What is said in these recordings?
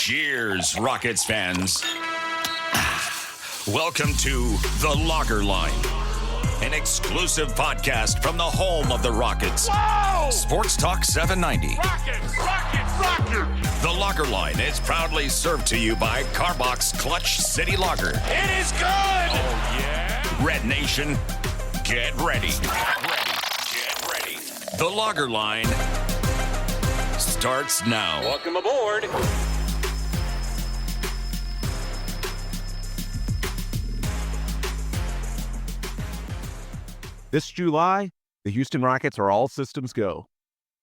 Cheers, Rockets fans. Welcome to The Locker Line, an exclusive podcast from the home of the Rockets. Whoa! Sports Talk 790. Rockets! The Locker Line is proudly served to you by Carbox Clutch City Lager. It is good! Oh, yeah? Red Nation, get ready. Get ready. The Locker Line starts now. Welcome aboard. This July, the Houston Rockets are all systems go.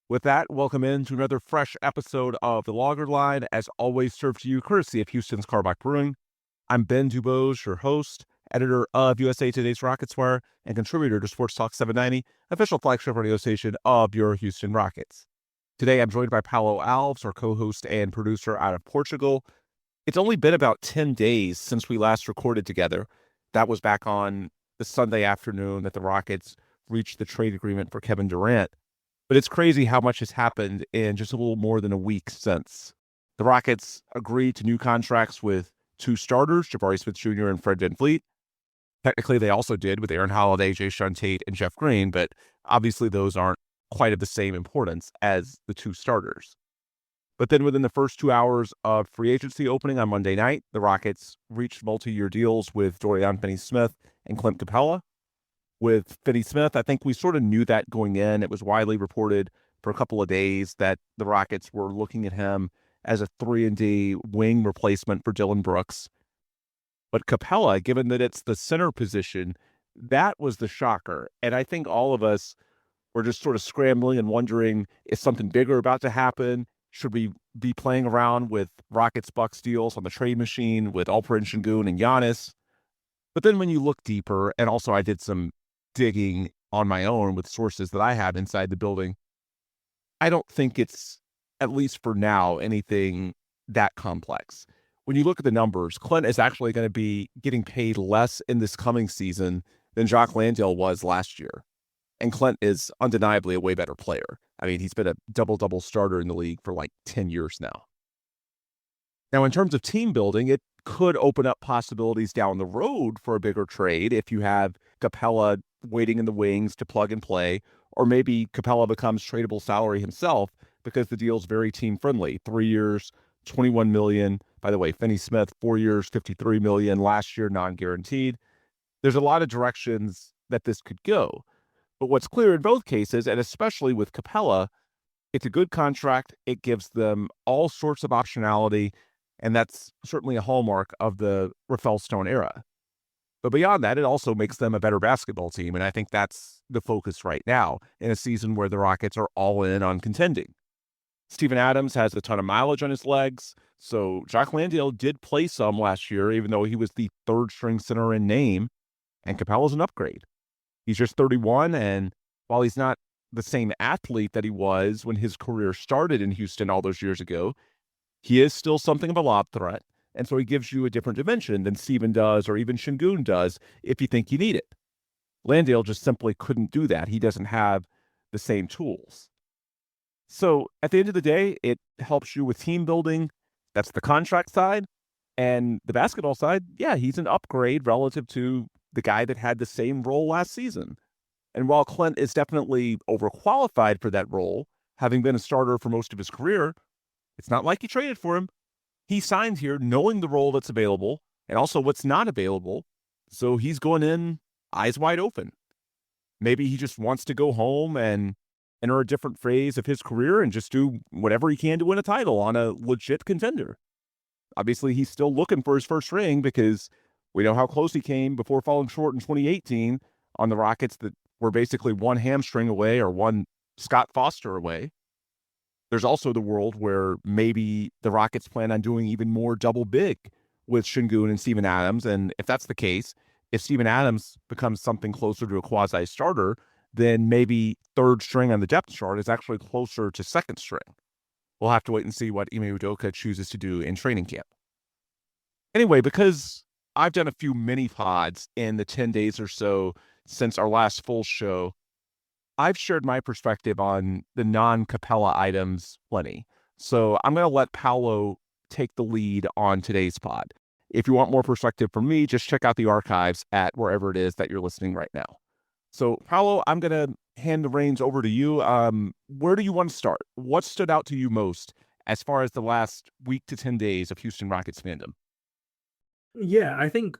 With that, welcome in to another fresh episode of The Logger Line, as always served to you courtesy of Houston's Carbach Brewing. I'm Ben Dubose, your host, editor of USA Today's Rockets Wire, and contributor to Sports Talk 790, official flagship radio station of your Houston Rockets. Today, I'm joined by Paulo Alves, our co-host and producer out of Portugal. It's only been about 10 days since we last recorded together. That was back on the Sunday afternoon that the Rockets reached the trade agreement for Kevin Durant. But it's crazy how much has happened in just a little more than a week since. The Rockets agreed to new contracts with two starters, Jabari Smith Jr. and Fred VanVleet. Technically, they also did with Aaron Holiday, Jae'Sean Tate, and Jeff Green, but obviously those aren't quite of the same importance as the two starters. But then within the first 2 hours of free agency opening on Monday night, the Rockets reached multi-year deals with Dorian Finney-Smith and Clint Capela. With Finney-Smith, I think we sort of knew that going in. It was widely reported for a couple of days that the Rockets were looking at him as a 3-and-D wing replacement for Dillon Brooks. But Capela, given that it's the center position, that was the shocker. And I think all of us were just sort of scrambling and wondering, is something bigger about to happen? Should we be playing around with Rockets-Bucks deals on the trade machine with Alperen Şengün and Giannis? But then when you look deeper, and also I did some digging on my own with sources that I have inside the building, I don't think it's, at least for now, anything that complex. When you look at the numbers, Clint is actually going to be getting paid less in this coming season than Jock Landale was last year. And Clint is undeniably a way better player. I mean, he's been a double-double starter in the league for like 10 years now. Now, in terms of team building, it could open up possibilities down the road for a bigger trade if you have Capela waiting in the wings to plug and play, or maybe Capela becomes tradable salary himself because the deal's very team-friendly. 3 years, $21 million. By the way, Finney-Smith, 4 years, $53 million. Last year, non-guaranteed. There's a lot of directions that this could go. But what's clear in both cases, and especially with Capela, it's a good contract. It gives them all sorts of optionality, and that's certainly a hallmark of the Rafael Stone era. But beyond that, it also makes them a better basketball team, and I think that's the focus right now in a season where the Rockets are all in on contending. Steven Adams has a ton of mileage on his legs, so Jock Landale did play some last year, even though he was the third-string center in name, and Capela's an upgrade. He's just 31, and while he's not the same athlete that he was when his career started in Houston all those years ago, he is still something of a lob threat, and so he gives you a different dimension than Steven does or even Şengün does if you think you need it. Landale just simply couldn't do that. He doesn't have the same tools. So at the end of the day, it helps you with team building. That's the contract side. And the basketball side, yeah, he's an upgrade relative to the guy that had the same role last season. And while Clint is definitely overqualified for that role, having been a starter for most of his career, it's not like he traded for him. He signed here knowing the role that's available and also what's not available. So he's going in eyes wide open. Maybe he just wants to go home and enter a different phase of his career and just do whatever he can to win a title on a legit contender. Obviously, he's still looking for his first ring because we know how close he came before falling short in 2018 on the Rockets that were basically one hamstring away or one Scott Foster away. There's also the world where maybe the Rockets plan on doing even more double big with Şengün and Steven Adams. And if that's the case, if Steven Adams becomes something closer to a quasi-starter, then maybe third string on the depth chart is actually closer to second string. We'll have to wait and see what Ime Udoka chooses to do in training camp. Anyway, because I've done a few mini pods in the 10 days or so since our last full show, I've shared my perspective on the non-Capela items plenty. So I'm going to let Paulo take the lead on today's pod. If you want more perspective from me, just check out the archives at wherever it is that you're listening right now. So, Paolo, I'm going to hand the reins over to you. Where do you want to start? What stood out to you most as far as the last week to 10 days of Houston Rockets fandom? Yeah, I think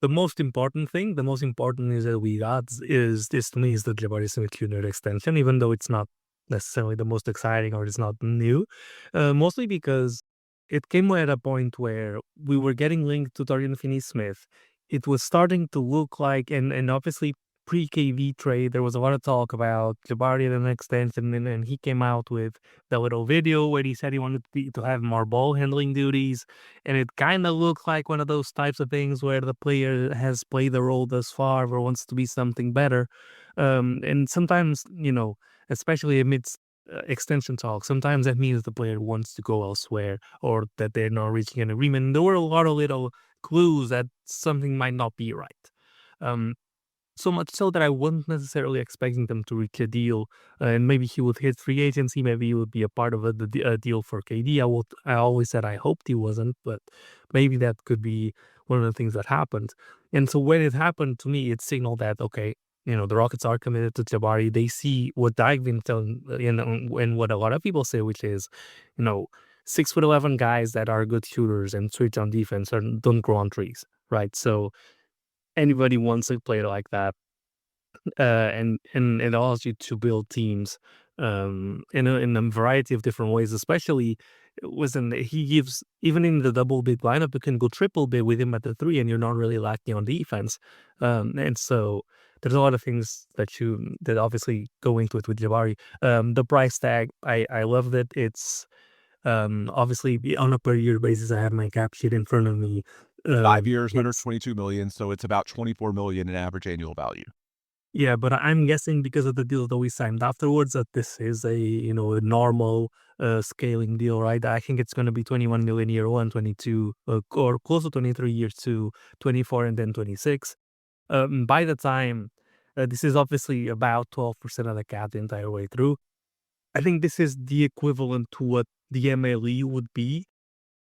the most important is that we got is this to me is the Jabari Smith Jr. extension, even though it's not necessarily the most exciting or it's not new, mostly because it came at a point where we were getting linked to Dorian Finney-Smith. It was starting to look like, and obviously pre-KD trade, there was a lot of talk about Jabari and an extension, and he came out with the little video where he said he wanted to have more ball handling duties, and it kind of looked like one of those types of things where the player has played the role thus far or wants to be something better. And sometimes, especially amidst extension talk, sometimes that means the player wants to go elsewhere or that they're not reaching an agreement. There were a lot of little clues that something might not be right. So much so that I wasn't necessarily expecting them to reach a deal, and maybe he would hit free agency, maybe he would be a part of a deal for KD. I always said I hoped he wasn't, but maybe that could be one of the things that happened. And so when it happened to me, it signaled that, okay, the Rockets are committed to Jabari. They see what I've been telling, and what a lot of people say, which is, 6'11" guys that are good shooters and switch on defense don't grow on trees, right? So anybody wants a player like that, and it allows you to build teams in a variety of different ways. Especially, he gives, even in the double big lineup, you can go triple big with him at the 3, and you're not really lacking on defense. And so there's a lot of things that obviously go into it with Jabari. The price tag, I loved it. It's obviously on a per year basis. I have my cap sheet in front of me. 5 years, $122 million, so it's about $24 million in average annual value. Yeah, but I'm guessing because of the deal that we signed afterwards that this is a normal scaling deal, right? I think it's going to be 21 million year 1, 22, or close to 23 years 2, 24, and then 26. By the time this is obviously about 12% of the cap the entire way through. I think this is the equivalent to what the MLE would be.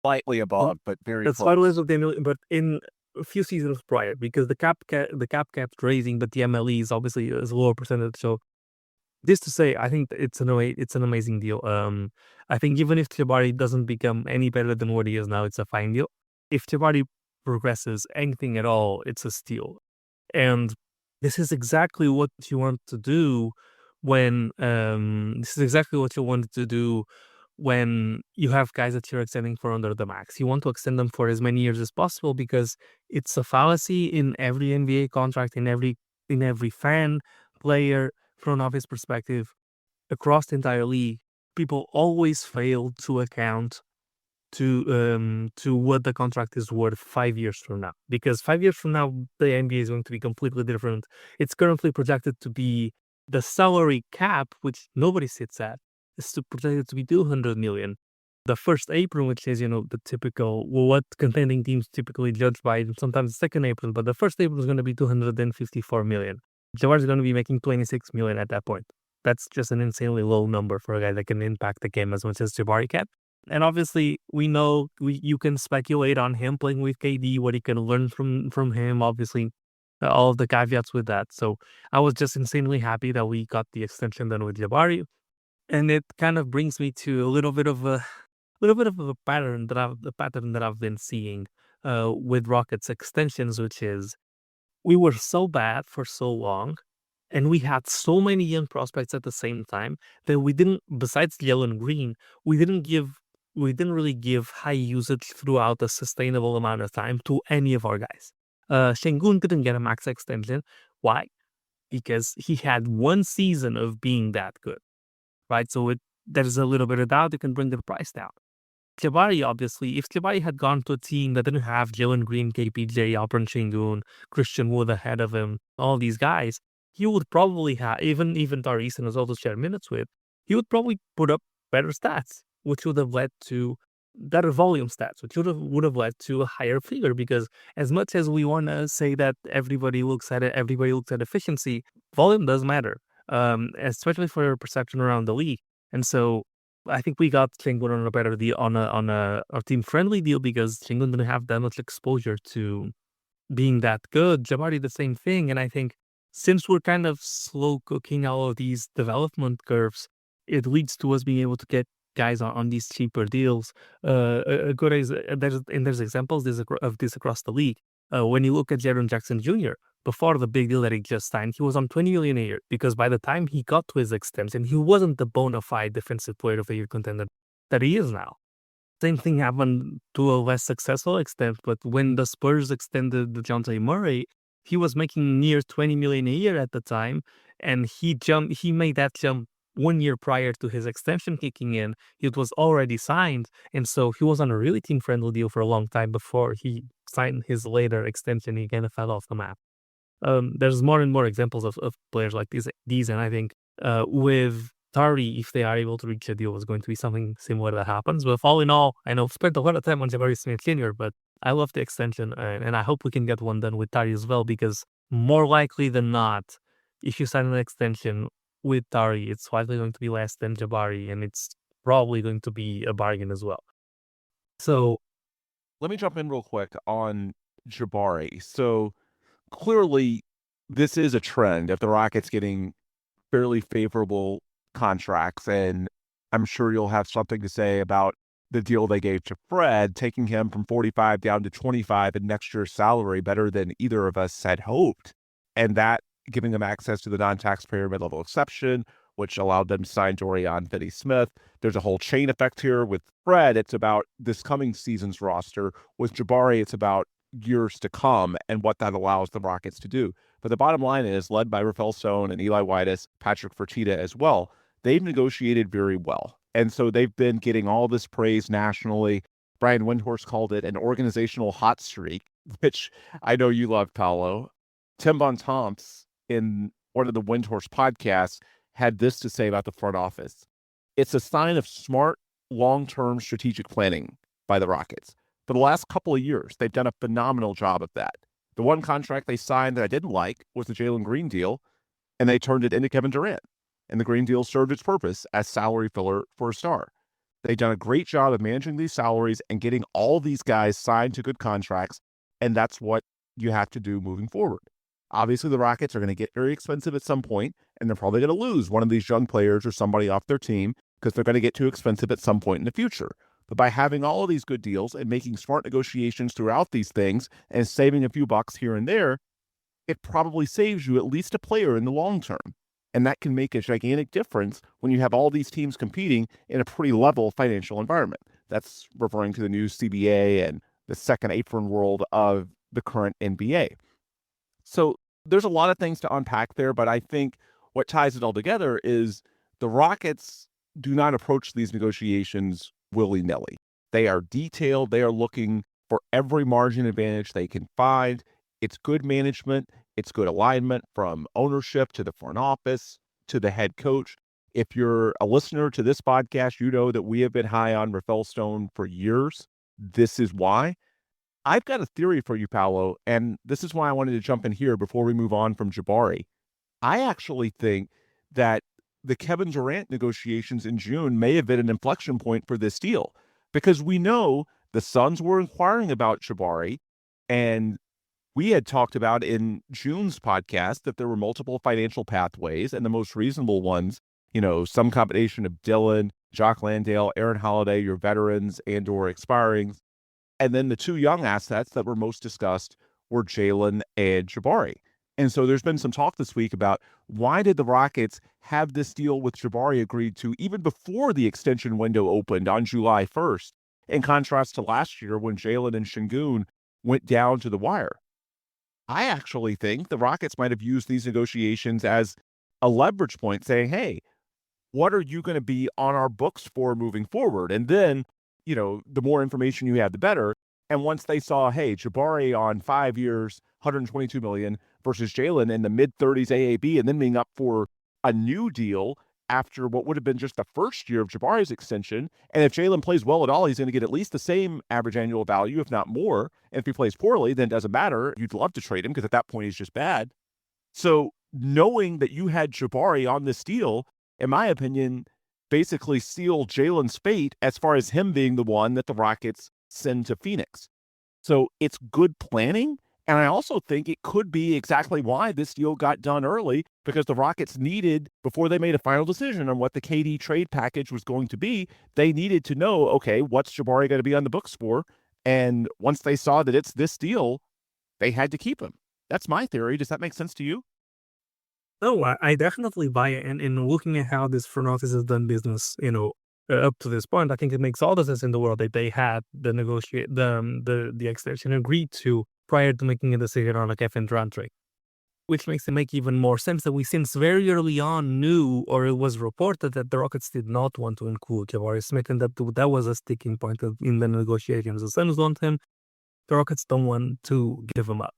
Slightly above, but very That's close. why it was of the MLE, but in a few seasons prior, because the cap kept raising, but the MLE is obviously a lower percentage. So this to say, I think it's an amazing deal. I think even if Jabari doesn't become any better than what he is now, it's a fine deal. If Jabari progresses anything at all, it's a steal. And this is exactly what you want to do when when you have guys that you're extending for under the max. You want to extend them for as many years as possible, because it's a fallacy in every NBA contract, in every fan, player, front office perspective, across the entire league. People always fail to account to what the contract is worth 5 years from now, because 5 years from now the NBA is going to be completely different. It's currently projected to be the salary cap, which nobody sits at, is projected to be 200 million. The first apron, which is the typical, what contending teams typically judge by, and sometimes the second apron, but the first apron is going to be 254 million. Jabari is going to be making 26 million at that point. That's just an insanely low number for a guy that can impact the game as much as Jabari can. And obviously, we know you can speculate on him playing with KD, what he can learn from him. Obviously, all of the caveats with that. So I was just insanely happy that we got the extension done with Jabari, and it kind of brings me to a little bit of a pattern that I've been seeing with Rockets extensions, which is we were so bad for so long, and we had so many young prospects at the same time that we didn't. Besides Jalen Green, we didn't really give high usage throughout a sustainable amount of time to any of our guys. Şengün didn't get a max extension. Why? Because he had one season of being that good, right? So there's a little bit of doubt. It can bring the price down. Jabari, obviously, if Jabari had gone to a team that didn't have Jalen Green, KPJ, Alperen Şengün, Christian Wood ahead of him, all these guys, he would probably have, even Tariq has also shared minutes with, he would probably put up better stats, which would have led to better volume stats, which would have led to a higher figure. Because as much as we want to say that everybody looks at efficiency, volume does matter, especially for your perception around the league. And so I think we got Sengun on a better deal, on a team friendly deal, because Sengun didn't have that much exposure to being that good. Jabari, the same thing. And I think since we're kind of slow cooking all of these development curves, it leads to us being able to get guys on these cheaper deals. A good there's examples of this across the league. When you look at Jaren Jackson Jr., before the big deal that he just signed, he was on $20 million a year, because by the time he got to his extension, he wasn't the bona fide defensive player of the year contender that he is now. Same thing happened to a less successful extent, but when the Spurs extended DeJounte Murray, he was making near $20 million a year at the time, and he made that jump 1 year prior to his extension kicking in. It was already signed, and so he was on a really team-friendly deal for a long time before he signed his later extension. He kind of fell off the map. There's more and more examples of players like these, and I think with Tari, if they are able to reach a deal, is going to be something similar that happens. But all in all, I know I've spent a lot of time on Jabari Smith Jr., but I love the extension, and I hope we can get one done with Tari as well, because more likely than not, if you sign an extension with Tari, it's likely going to be less than Jabari, and it's probably going to be a bargain as well. So let me jump in real quick on Jabari. So clearly, this is a trend of the Rockets getting fairly favorable contracts, and I'm sure you'll have something to say about the deal they gave to Fred, taking him from 45 down to 25 in next year's salary, better than either of us had hoped, and that giving them access to the non-taxpayer mid-level exception, which allowed them to sign Dorian Finney-Smith. There's a whole chain effect here. With Fred, it's about this coming season's roster. With Jabari, it's about years to come and what that allows the Rockets to do. But the bottom line is, led by Rafael Stone and Eli Whitus, Patrick Fertitta as well, they've negotiated very well. And so they've been getting all this praise nationally. Brian Windhorst called it an organizational hot streak, which I know you love, Paolo. Tim Bontemps, in one of the Windhorst podcasts, had this to say about the front office. It's a sign of smart, long-term strategic planning by the Rockets. For the last couple of years, they've done a phenomenal job of that. The one contract they signed that I didn't like was the Jalen Green deal, and they turned it into Kevin Durant. And the Green deal served its purpose as salary filler for a star. They've done a great job of managing these salaries and getting all these guys signed to good contracts, and that's what you have to do moving forward. Obviously, the Rockets are going to get very expensive at some point, and they're probably going to lose one of these young players or somebody off their team because they're going to get too expensive at some point in the future. But by having all of these good deals and making smart negotiations throughout these things and saving a few bucks here and there, it probably saves you at least a player in the long term. And that can make a gigantic difference when you have all these teams competing in a pretty level financial environment. That's referring to the new CBA and the second apron world of the current NBA. So there's a lot of things to unpack there, but I think what ties it all together is the Rockets do not approach these negotiations willy-nilly. They are detailed. They are looking for every margin advantage they can find. It's good management. It's good alignment from ownership to the front office to the head coach. If you're a listener to this podcast, you know that we have been high on Rafael Stone for years. This is why. I've got a theory for you, Paolo, and this is why I wanted to jump in here before we move on from Jabari. I actually think that the Kevin Durant negotiations in June may have been an inflection point for this deal, because we know the Suns were inquiring about Jabari, and we had talked about in June's podcast that there were multiple financial pathways, and the most reasonable ones, some combination of Dillon, Jock Landale, Aaron Holiday, your veterans and or expirings. And then the two young assets that were most discussed were Jalen and Jabari. And so there's been some talk this week about why did the Rockets have this deal with Jabari agreed to even before the extension window opened on July 1st, in contrast to last year when Jalen and Sengun went down to the wire. I actually think the Rockets might have used these negotiations as a leverage point, saying, hey, what are you going to be on our books for moving forward? And then, the more information you have, the better. And once they saw, hey, Jabari on 5 years, $122 million versus Jalen in the mid-30s AAB, and then being up for a new deal after what would have been just the first year of Jabari's extension. And if Jalen plays well at all, he's going to get at least the same average annual value, if not more. And if he plays poorly, then it doesn't matter. You'd love to trade him because at that point he's just bad. So knowing that you had Jabari on this deal, in my opinion, basically seal Jalen's fate as far as him being the one that the Rockets send to Phoenix. So it's good planning. And I also think it could be exactly why this deal got done early, because the Rockets needed, before they made a final decision on what the KD trade package was going to be, they needed to know, okay, what's Jabari going to be on the books for? And once they saw that it's this deal, they had to keep him. That's my theory. Does that make sense to you? No, I definitely buy it. And in looking at how this front office has done business, up to this point, I think it makes all the sense in the world that they had the extension agreed to prior to making a decision on a Kevin Durant trade, which makes it make even more sense that we since very early on knew, or it was reported, that the Rockets did not want to include Jabari Smith, and that was a sticking point in the negotiations. The Suns want him, the Rockets don't want to give him up.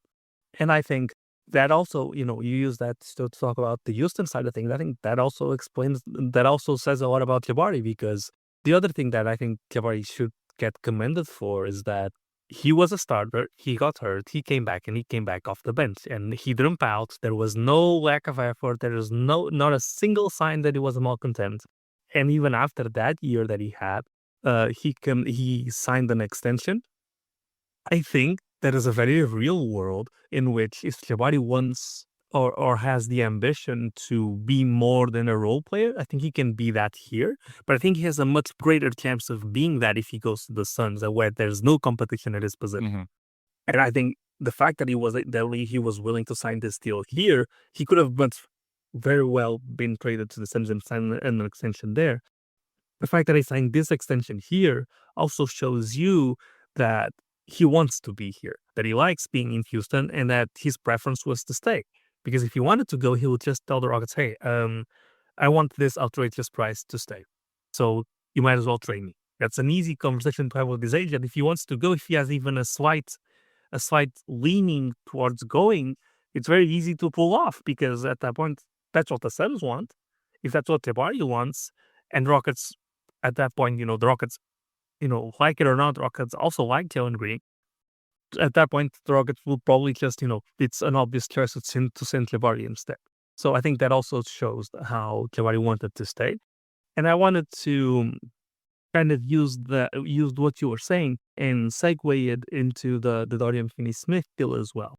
And I think that also, you use that to talk about the Houston side of things. I think that also says a lot about Jabari, because the other thing that I think Jabari should get commended for is that he was a starter, he got hurt, he came back, and he came back off the bench, and he didn't pout. There was no lack of effort. There was not a single sign that he was malcontent. And even after that year that he had, he signed an extension. I think there is a very real world in which if Jabari wants or has the ambition to be more than a role player, I think he can be that here. But I think he has a much greater chance of being that if he goes to the Suns, where there's no competition at his position. Mm-hmm. And I think the fact that he was willing to sign this deal here, he could have very well been traded to the Suns and signed an extension there. The fact that he signed this extension here also shows you that he wants to be here, that he likes being in Houston, and that his preference was to stay. Because if he wanted to go, he would just tell the Rockets, hey, I want this outrageous price to stay. So you might as well trade me. That's an easy conversation to have with his agent. If he wants to go, if he has even a slight leaning towards going, it's very easy to pull off, because at that point, that's what the Suns want. If that's what Jabari wants, and Rockets, at that point, the Rockets, like it or not, the Rockets also like Jalen Green. At that point, the Rockets will probably just, it's an obvious choice to send Jabari instead. So I think that also shows how Jabari wanted to stay. And I wanted to kind of use what you were saying and segue it into the Dorian Finney-Smith deal as well.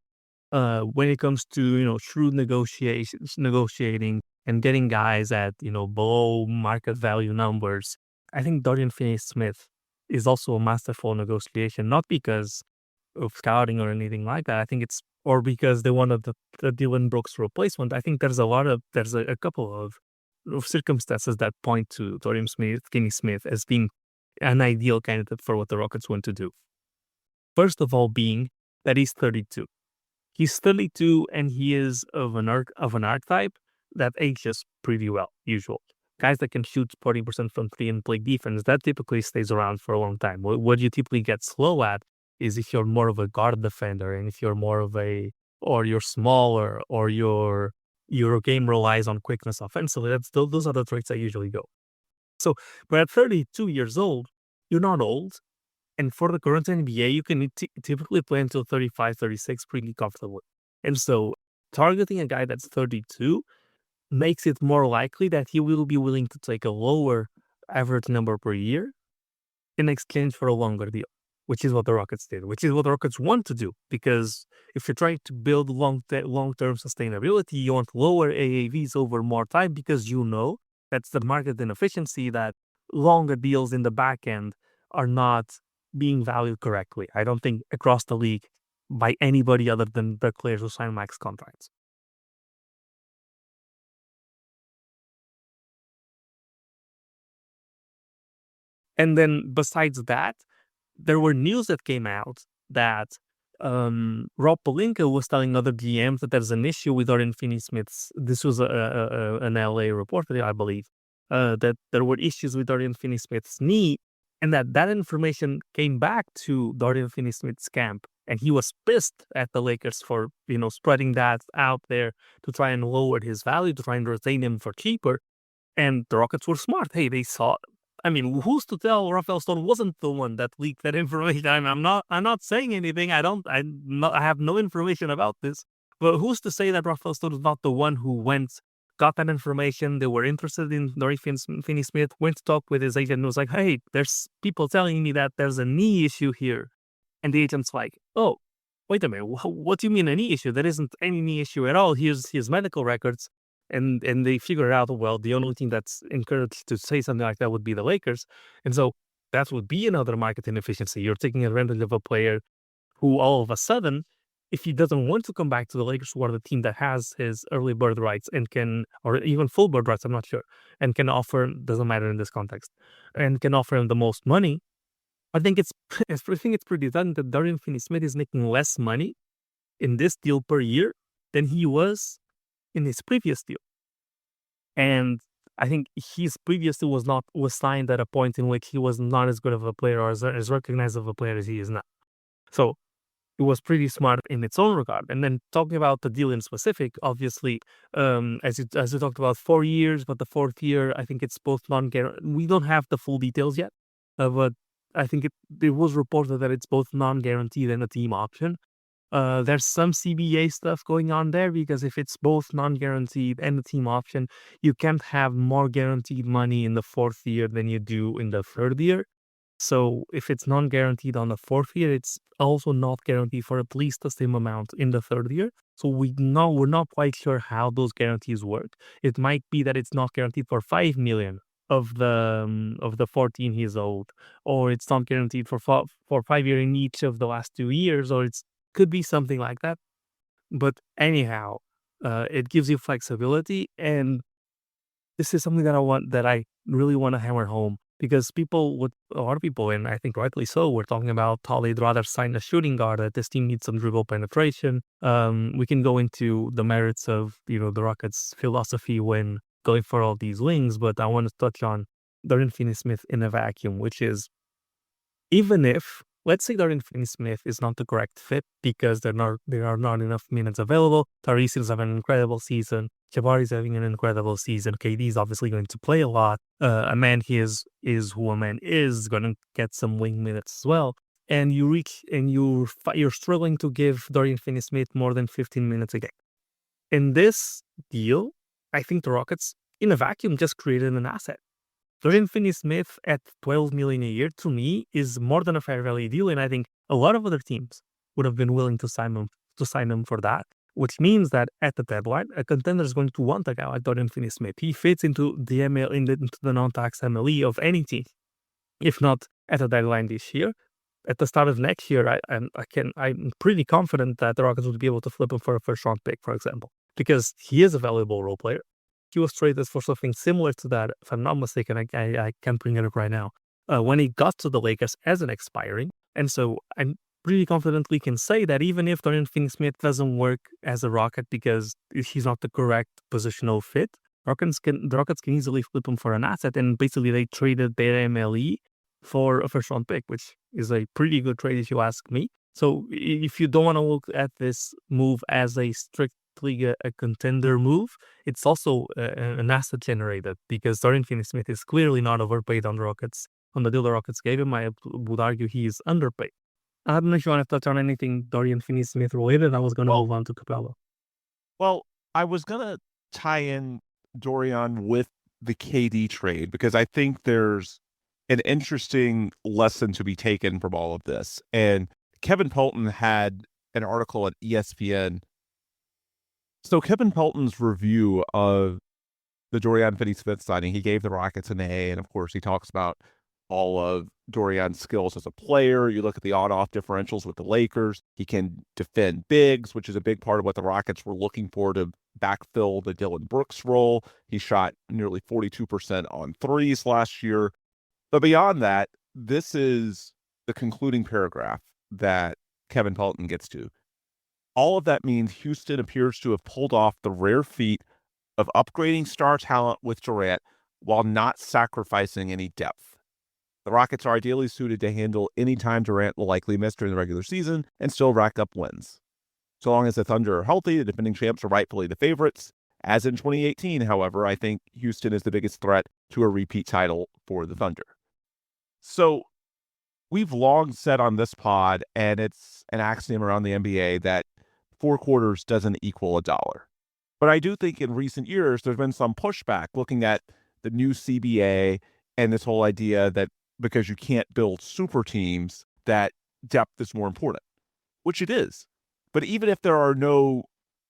When it comes to, shrewd negotiating and getting guys at, below market value numbers, I think Dorian Finney-Smith is also a masterful negotiation, not because of scouting or anything like that. I think or because they wanted the Dylan Brooks replacement. I think there's a couple of circumstances that point to Dorian Finney-Smith as being an ideal candidate for what the Rockets want to do. First of all, being that he's 32. He's 32, and he is of an archetype that ages pretty well, usually. Guys that can shoot 40% from three and play defense, that typically stays around for a long time. What you typically get slow at is if you're more of a guard defender, and if you're more of or you're smaller, or your game relies on quickness offensively. Those are the traits I usually go. So, but at 32 years old, you're not old. And for the current NBA, you can typically play until 35, 36 pretty comfortably. And so targeting a guy that's 32 makes it more likely that he will be willing to take a lower average number per year in exchange for a longer deal, which is what the Rockets did, which is what the Rockets want to do. Because if you're trying to build long-term sustainability, you want lower AAVs over more time, because that's the market inefficiency, that longer deals in the back end are not being valued correctly. I don't think across the league by anybody other than the players who sign max contracts. And then besides that, there were news that came out that Rob Pelinka was telling other GMs that there's an issue with Dorian Finney-Smith's. This was an LA reporter, I believe, that there were issues with Dorian Finney-Smith's knee, and that information came back to Dorian Finney-Smith's camp, and he was pissed at the Lakers for spreading that out there to try and lower his value, to try and retain him for cheaper. And the Rockets were smart. Hey, they saw. I mean, who's to tell Rafael Stone wasn't the one that leaked that information? I'm not saying anything. I have no information about this. But who's to say that Rafael Stone is not the one who went got that information. They were interested in Dorian Finney-Smith, went to talk with his agent and was like, hey, there's people telling me that there's a knee issue here. And the agent's like, oh, wait a minute, what do you mean a knee issue? There isn't any knee issue at all. Here's his medical records. And they figure out, well, the only team that's encouraged to say something like that would be the Lakers. And so that would be another market inefficiency. You're taking advantage of a player who all of a sudden, if he doesn't want to come back to the Lakers, who are the team that has his early bird rights and can, or even full bird rights, I'm not sure, and can offer, doesn't matter in this context, and can offer him the most money, I think it's pretty done that Dorian Finney-Smith is making less money in this deal per year than he was in his previous deal. And I think his previous deal was signed at a point in which he was not as good of a player or as recognized of a player as he is now. So it was pretty smart in its own regard. And then talking about the deal in specific, obviously, as you talked about, 4 years, but the fourth year, I think it's both non-guaranteed. We don't have the full details yet, but I think it was reported that it's both non-guaranteed and a team option. There's some CBA stuff going on there because if it's both non-guaranteed and a team option, you can't have more guaranteed money in the fourth year than you do in the third year. So if it's non-guaranteed on the fourth year, it's also not guaranteed for at least the same amount in the third year. So we're not quite sure how those guarantees work. It might be that it's not guaranteed for $5 million of the 14 he's owed, or it's not guaranteed for 5 years in each of the last 2 years, or it could be something like that. But anyhow, it gives you flexibility, and this is something that I really want to hammer home. Because a lot of people, and I think rightly so, were talking about how they'd rather sign a shooting guard, that this team needs some dribble penetration. We can go into the merits of the Rockets' philosophy when going for all these wings, but I want to touch on Dorian Finney-Smith in a vacuum, which is, even if, let's say Dorian Finney-Smith is not the correct fit because there are not enough minutes available. Tyrese is having an incredible season. Jabari is having an incredible season. KD is obviously going to play a lot. A man is who a man is going to get some wing minutes as well. And you're struggling to give Dorian Finney-Smith more than 15 minutes a game. In this deal, I think the Rockets, in a vacuum, just created an asset. Dorian Finney-Smith at $12 million a year, to me, is more than a fair value deal, and I think a lot of other teams would have been willing to sign him for that. Which means that at the deadline, a contender is going to want a guy like Dorian Finney-Smith. He fits into the into the non-tax MLE of any team, if not at the deadline this year. At the start of next year, I'm pretty confident that the Rockets would be able to flip him for a first-round pick, for example, because he is a valuable role player. He was traded for something similar to that, if I'm not mistaken. I can't bring it up right now. When he got to the Lakers as an expiring, and so I'm pretty confidently can say that even if Dorian Finney-Smith doesn't work as a Rocket because he's not the correct positional fit, the Rockets can easily flip him for an asset, and basically they traded their MLE for a first-round pick, which is a pretty good trade if you ask me. So if you don't want to look at this move as a strictly a contender move, it's also an asset generated because Dorian Finney-Smith is clearly not overpaid on the Rockets. On the deal the Rockets gave him, I would argue he is underpaid. I don't know if you want to touch on anything Dorian Finney-Smith related. I was going to move on to Capela. Well, I was going to tie in Dorian with the KD trade because I think there's an interesting lesson to be taken from all of this. And Kevin Pelton had an article at ESPN. So Kevin Pelton's review of the Dorian Finney-Smith signing, he gave the Rockets an A, and of course he talks about all of Dorian's skills as a player. You look at the on-off differentials with the Lakers. He can defend bigs, which is a big part of what the Rockets were looking for to backfill the Dylan Brooks role. He shot nearly 42% on threes last year. But beyond that, this is the concluding paragraph that Kevin Pelton gets to. All of that means Houston appears to have pulled off the rare feat of upgrading star talent with Durant while not sacrificing any depth. The Rockets are ideally suited to handle any time Durant will likely miss during the regular season and still rack up wins. So long as the Thunder are healthy, the defending champs are rightfully the favorites. As in 2018, however, I think Houston is the biggest threat to a repeat title for the Thunder. So we've long said on this pod, and it's an axiom around the NBA, that 4 quarters doesn't equal $1. But I do think in recent years, there's been some pushback looking at the new CBA and this whole idea that because you can't build super teams, that depth is more important, which it is. But even if there are no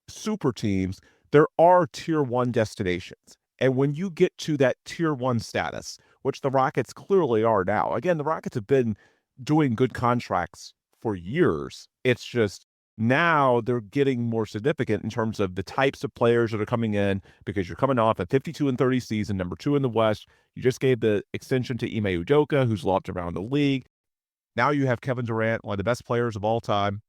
super teams, there are tier one destinations. And when you get to that tier one status, which the Rockets clearly are now, again, the Rockets have been doing good contracts for years. It's just now they're getting more significant in terms of the types of players that are coming in because you're coming off a 52-30 season, number 2 in the West. You just gave the extension to Ime Udoka, who's lobbed around the league. Now you have Kevin Durant, one of the best players of all time.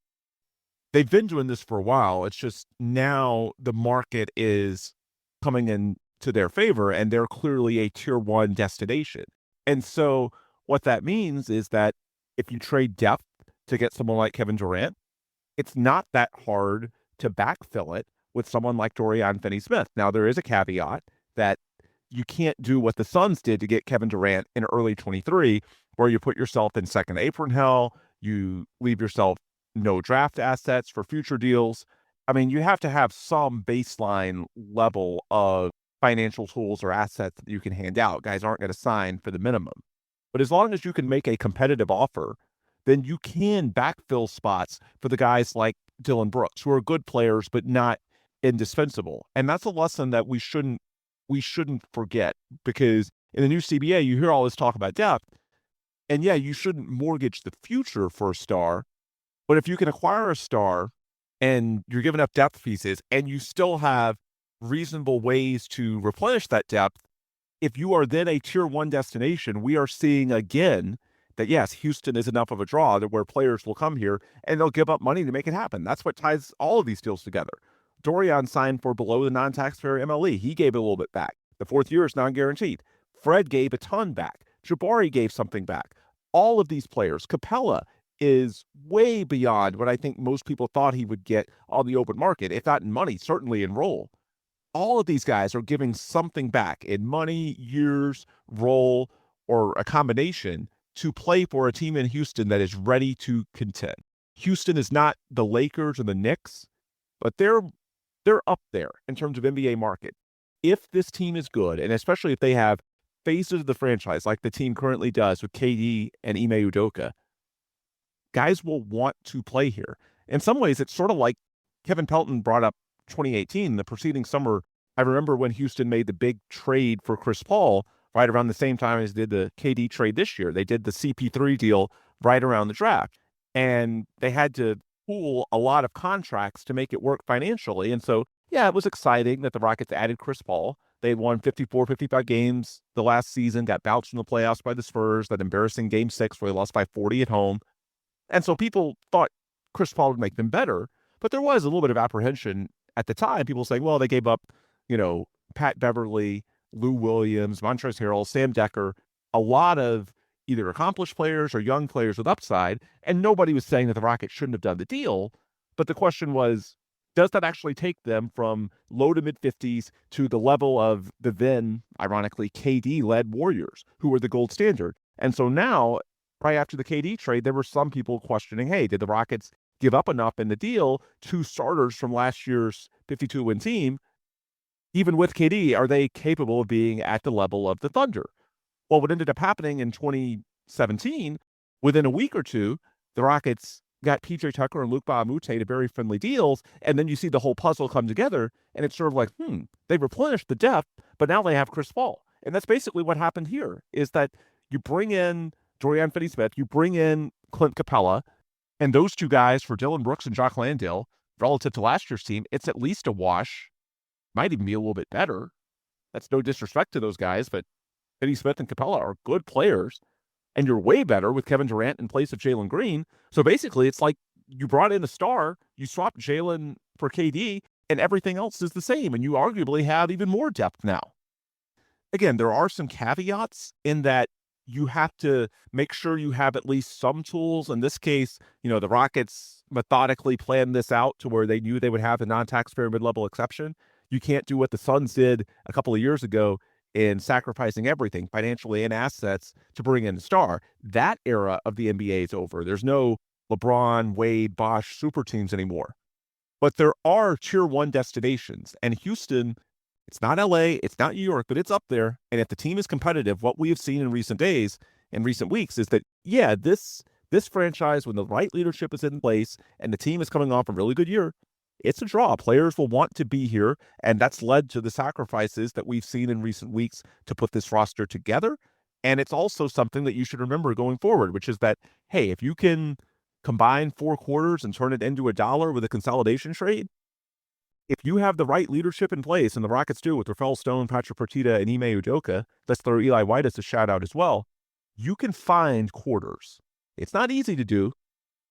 They've been doing this for a while. It's just now the market is coming in to their favor, and they're clearly a tier one destination. And so what that means is that if you trade depth to get someone like Kevin Durant, it's not that hard to backfill it with someone like Dorian Finney-Smith. Now, there is a caveat that you can't do what the Suns did to get Kevin Durant in early 23, where you put yourself in second apron hell, you leave yourself no draft assets for future deals. I mean, you have to have some baseline level of financial tools or assets that you can hand out. Guys aren't going to sign for the minimum. But as long as you can make a competitive offer, then you can backfill spots for the guys like Dillon Brooks, who are good players, but not indispensable. And that's a lesson that we shouldn't forget, because in the new CBA, you hear all this talk about depth. And yeah, you shouldn't mortgage the future for a star. But if you can acquire a star and you're giving up depth pieces and you still have reasonable ways to replenish that depth, if you are then a tier one destination, we are seeing again that yes, Houston is enough of a draw to where players will come here and they'll give up money to make it happen. That's what ties all of these deals together. Dorian signed for below the non-taxpayer MLE. He gave a little bit back. The 4th year is non-guaranteed. Fred gave a ton back. Jabari gave something back. All of these players, Capela is way beyond what I think most people thought he would get on the open market, if not in money, certainly in role. All of these guys are giving something back in money, years, role, or a combination to play for a team in Houston that is ready to contend. Houston is not the Lakers or the Knicks, but they're up there in terms of NBA market. If this team is good, and especially if they have faces of the franchise like the team currently does with KD and Ime Udoka, guys will want to play here. In some ways, it's sort of like Kevin Pelton brought up 2018, the preceding summer. I remember when Houston made the big trade for Chris Paul right around the same time as did the KD trade this year. They did the CP3 deal right around the draft, and they had to pool a lot of contracts to make it work financially. And so, yeah, it was exciting that the Rockets added Chris Paul. They won 54, 55 games the last season, got bounced in the playoffs by the Spurs, that embarrassing Game 6 where they lost by 40 at home. And so people thought Chris Paul would make them better, but there was a little bit of apprehension at the time. People saying, well, they gave up, Pat Beverly, Lou Williams, Montrezl Harrell, Sam Decker, a lot of either accomplished players or young players with upside, and nobody was saying that the Rockets shouldn't have done the deal. But the question was, does that actually take them from low to mid-50s to the level of the then, ironically, KD-led Warriors, who were the gold standard? And so now, right after the KD trade, there were some people questioning, hey, did the Rockets give up enough in the deal? 2 starters from last year's 52-win team, even with KD, are they capable of being at the level of the Thunder? Well, what ended up happening in 2017, within a week or two, the Rockets got PJ Tucker and Luke Baamute to very friendly deals, and then you see the whole puzzle come together, and it's sort of like, they replenished the depth, but now they have Chris Paul. And that's basically what happened here, is that you bring in Dorian Finney-Smith, you bring in Clint Capela, and those 2 guys for Dillon Brooks and Jock Landale, relative to last year's team, it's at least a wash. Might even be a little bit better. That's no disrespect to those guys, but Finney-Smith and Capela are good players, and you're way better with Kevin Durant in place of Jalen Green. So basically, it's like you brought in a star, you swapped Jalen for KD, and everything else is the same, and you arguably have even more depth now. Again, there are some caveats in that you have to make sure you have at least some tools. In this case, the Rockets methodically planned this out to where they knew they would have a non-taxpayer mid-level exception. You can't do what the Suns did a couple of years ago in sacrificing everything financially and assets to bring in a star. That era of the NBA is over. There's no LeBron, Wade, Bosh super teams anymore. But there are tier one destinations, and Houston, it's not LA, it's not New York, but it's up there. And if the team is competitive, what we have seen in recent days, in recent weeks, is that, yeah, this franchise, when the right leadership is in place and the team is coming off a really good year, it's a draw. Players will want to be here, and that's led to the sacrifices that we've seen in recent weeks to put this roster together. And it's also something that you should remember going forward, which is that, hey, if you can combine 4 quarters and turn it into $1 with a consolidation trade, if you have the right leadership in place, and the Rockets do with Rafael Stone, Patrick Fertitta, and Ime Udoka, let's throw Eli White as a shout out as well, you can find quarters. It's not easy to do,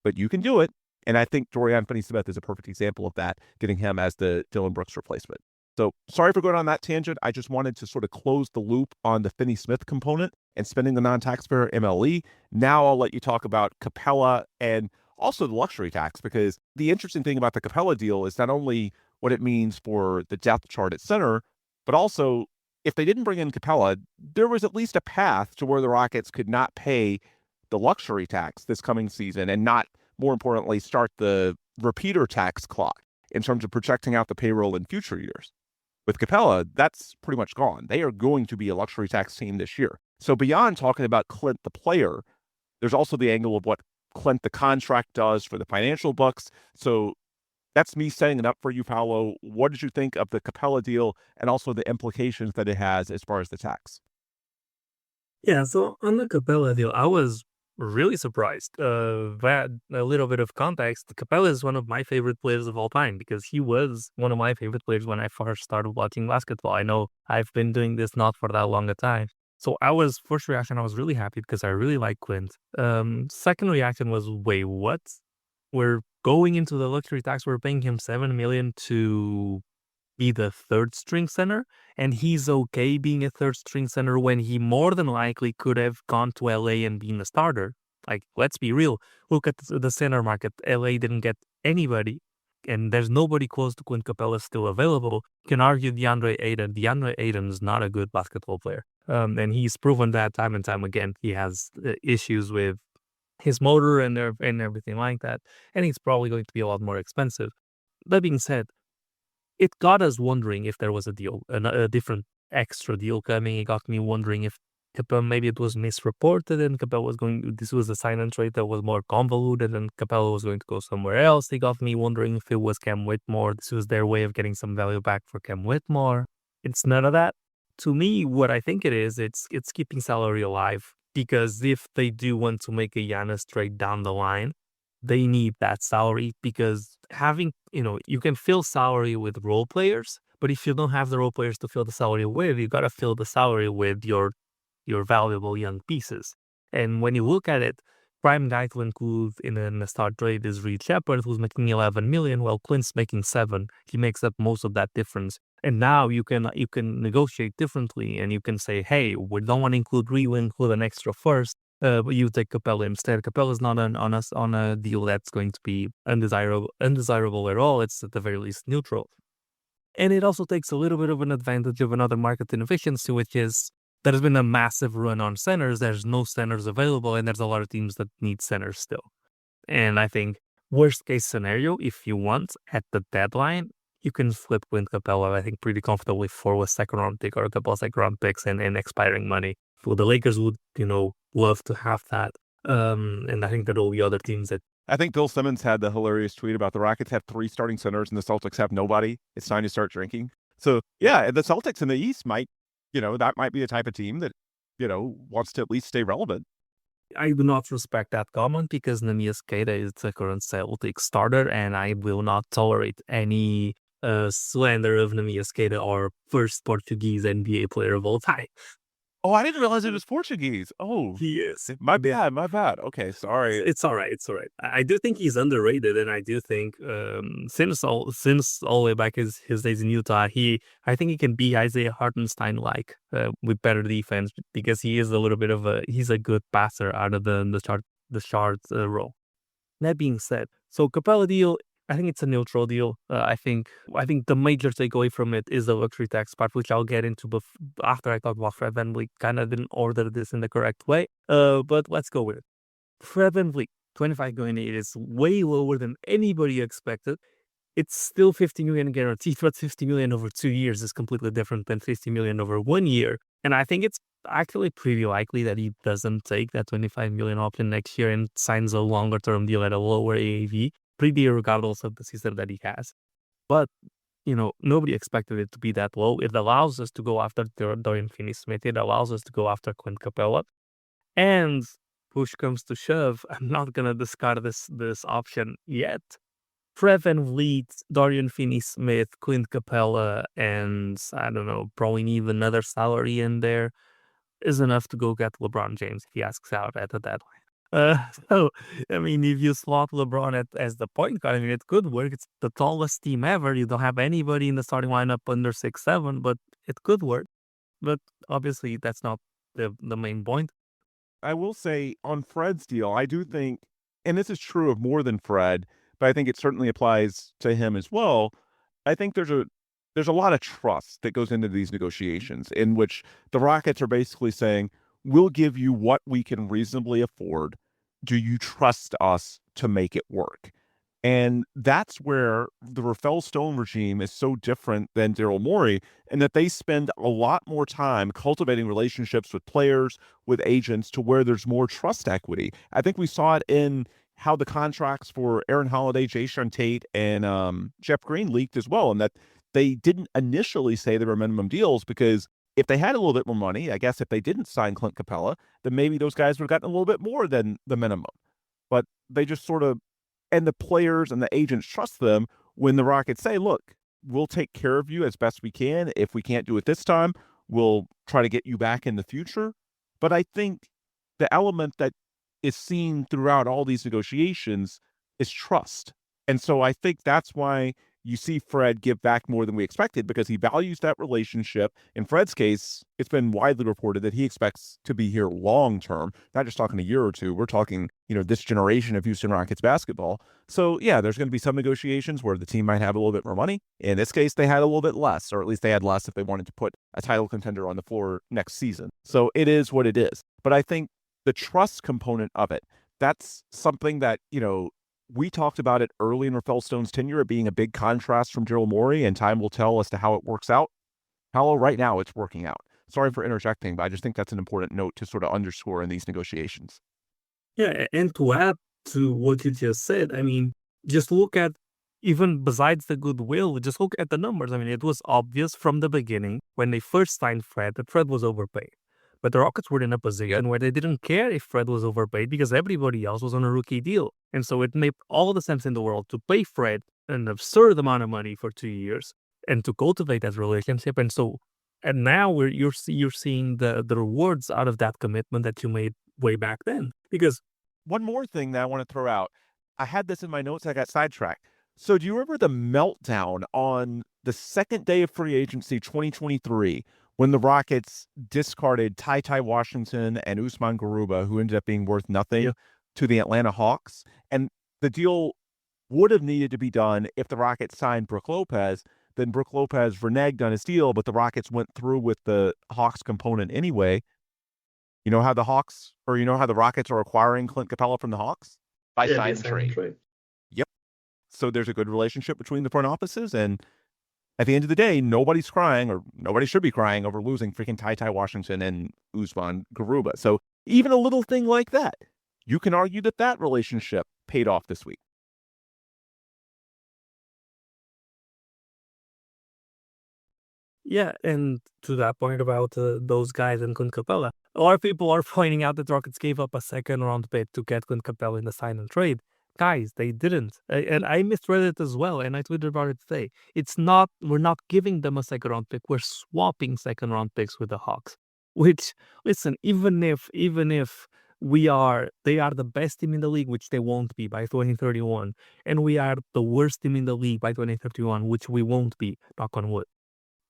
but you can do it. And I think Dorian Finney-Smith is a perfect example of that, getting him as the Dillon Brooks replacement. So sorry for going on that tangent. I just wanted to sort of close the loop on the Finney-Smith component and spending the non-taxpayer MLE. Now I'll let you talk about Capela and also the luxury tax, because the interesting thing about the Capela deal is not only what it means for the depth chart at center, but also if they didn't bring in Capela, there was at least a path to where the Rockets could not pay the luxury tax this coming season and not, more importantly, start the repeater tax clock in terms of projecting out the payroll in future years. With Capela, that's pretty much gone. They are going to be a luxury tax team this year. So beyond talking about Clint the player, there's also the angle of what Clint the contract does for the financial bucks. So that's me setting it up for you, Paolo. What did you think of the Capela deal and also the implications that it has as far as the tax? Yeah, so on the Capela deal, I was really surprised. That a little bit of context, Capela is one of my favorite players of all time because he was one of my favorite players when I first started watching basketball. I know I've been doing this not for that long a time. So first reaction, I was really happy because I really like Clint. Second reaction was, wait, what? We're going into the luxury tax. We're paying him $7 million to be the third string center, and he's okay being a third string center when he more than likely could have gone to LA and been a starter. Like, let's be real. Look at the center market. LA didn't get anybody, and there's nobody close to Clint Capela still available. You can argue DeAndre Ayton. DeAndre Ayton is not a good basketball player, and he's proven that time and time again. He has issues with his motor and everything like that, and it's probably going to be a lot more expensive. That being said, it got us wondering if there was a deal, a different extra deal coming. It got me wondering if Capela, maybe it was misreported and this was a sign and trade that was more convoluted and Capela was going to go somewhere else. It got me wondering if it was Cam Whitmore. This was their way of getting some value back for Cam Whitmore. It's none of that. To me, what I think it is, it's keeping salary alive, because if they do want to make a Giannis trade down the line, they need that salary, because you can fill salary with role players, but if you don't have the role players to fill the salary with, you got to fill the salary with your valuable young pieces. And when you look at it, prime guy to include in a start trade is Reed Shepard, who's making $11 million, while Clint's making $7 million. He makes up most of that difference. And now you can negotiate differently, and you can say, hey, we don't want to include Reed, we include an extra first. But you take Capela instead. Capela is not on a deal that's going to be undesirable at all. It's at the very least neutral. And it also takes a little bit of an advantage of another market inefficiency, which is there's been a massive run on centers. There's no centers available, and there's a lot of teams that need centers still. And I think worst case scenario, if you want, at the deadline, you can flip Clint Capela, I think, pretty comfortably for a second round pick or a couple of second round picks and expiring money. So the Lakers would, love to have that. And I think there will be other teams that. I think Bill Simmons had the hilarious tweet about the Rockets have 3 starting centers and the Celtics have nobody. It's time to start drinking. So, yeah, the Celtics in the East might, that might be a type of team that, wants to at least stay relevant. I do not respect that comment because Nemias Queta is the current Celtic starter, and I will not tolerate any slander of Nemias Queta, or first Portuguese NBA player of all time. Oh, I didn't realize it was Portuguese. Oh, he is. My bad. Okay, sorry. It's all right. I do think he's underrated, and I do think since all the way back his days in Utah, I think he can be Isaiah Hartenstein-like with better defense, because he is a little bit of he's a good passer out of the short role. That being said, so Capela deal, I think it's a neutral deal. I think the major takeaway from it is the luxury tax part, which I'll get into after I talk about Fred VanVleet. Kind of didn't order this in the correct way, but let's go with it. Fred VanVleet, 25 going 8 is way lower than anybody expected. it's still $50 million guaranteed, but $50 million over 2 years is completely different than $50 million over 1 year. And I think it's actually pretty likely that he doesn't take that $25 million option next year and signs a longer term deal at a lower AAV, pretty regardless of the season that he has. But nobody expected it to be that low. It allows us to go after Dorian Finney-Smith. It allows us to go after Clint Capela. And push comes to shove, I'm not going to discard this option yet. VanVleet, Dorian Finney-Smith, Clint Capela, and I don't know, probably need another salary in there is enough to go get LeBron James if he asks out at the deadline. So, I mean, if you slot LeBron as the point guard, I mean, it could work. It's the tallest team ever. You don't have anybody in the starting lineup under 6'7", but it could work. But obviously, that's not the main point. I will say on Fred's deal, I do think, and this is true of more than Fred, but I think it certainly applies to him as well. I think there's a lot of trust that goes into these negotiations in which the Rockets are basically saying, we'll give you what we can reasonably afford. Do you trust us to make it work? And that's where the Rafael Stone regime is so different than Daryl Morey, in that they spend a lot more time cultivating relationships with players, with agents, to where there's more trust equity. I think we saw it in how the contracts for Aaron Holiday, Jason Tate, and Jeff Green leaked as well, and that they didn't initially say they were minimum deals because if they had a little bit more money, I guess if they didn't sign Clint Capela, then maybe those guys would have gotten a little bit more than the minimum. But they just sort of, and the players and the agents trust them when the Rockets say, look, we'll take care of you as best we can. If we can't do it this time, we'll try to get you back in the future. But I think the element that is seen throughout all these negotiations is trust. And so I think that's why you see Fred give back more than we expected, because he values that relationship. In Fred's case, it's been widely reported that he expects to be here long term, not just talking a year or two. We're talking, this generation of Houston Rockets basketball. So yeah, there's going to be some negotiations where the team might have a little bit more money. In this case, they had a little bit less, or at least they had less if they wanted to put a title contender on the floor next season. So it is what it is. But I think the trust component of it, that's something that, we talked about it early in Rafael Stone's tenure, it being a big contrast from Daryl Morey, and time will tell as to how it works out. How right now it's working out. Sorry for interjecting, but I just think that's an important note to sort of underscore in these negotiations. Yeah, and to add to what you just said, I mean, just look at, even besides the goodwill, just look at the numbers. I mean, it was obvious from the beginning when they first signed Fred that Fred was overpaid. But the Rockets were in a position where they didn't care if Fred was overpaid because everybody else was on a rookie deal. And so it made all the sense in the world to pay Fred an absurd amount of money for 2 years and to cultivate that relationship. And now you're seeing the rewards out of that commitment that you made way back then. Because one more thing that I want to throw out, I had this in my notes, I got sidetracked. So do you remember the meltdown on the second day of free agency 2023 when the Rockets discarded Ty Washington and Usman Garuba, who ended up being worth nothing, to the Atlanta Hawks? And the deal would have needed to be done if the Rockets signed Brook Lopez. Then Brook Lopez reneged on his deal, but the Rockets went through with the Hawks component anyway. You know how the Rockets are acquiring Clint Capela from the Hawks? By sign and trade. Yep. So there's a good relationship between the front offices, and at the end of the day, nobody's crying, or nobody should be crying, over losing freaking Ty Washington and Usman Garuba. So even a little thing like that, you can argue that relationship paid off this week. yeah, and to that point about those guys and Clint Capela, a lot of people are pointing out that the Rockets gave up a second-round pick to get Clint Capela in the sign and trade. Guys, they didn't. And I misread it as well, and I tweeted about it today. We're not giving them a second-round pick. We're swapping second-round picks with the Hawks. Which, listen, even if they are the best team in the league, which they won't be by 2031, and we are the worst team in the league by 2031, which we won't be, knock on wood.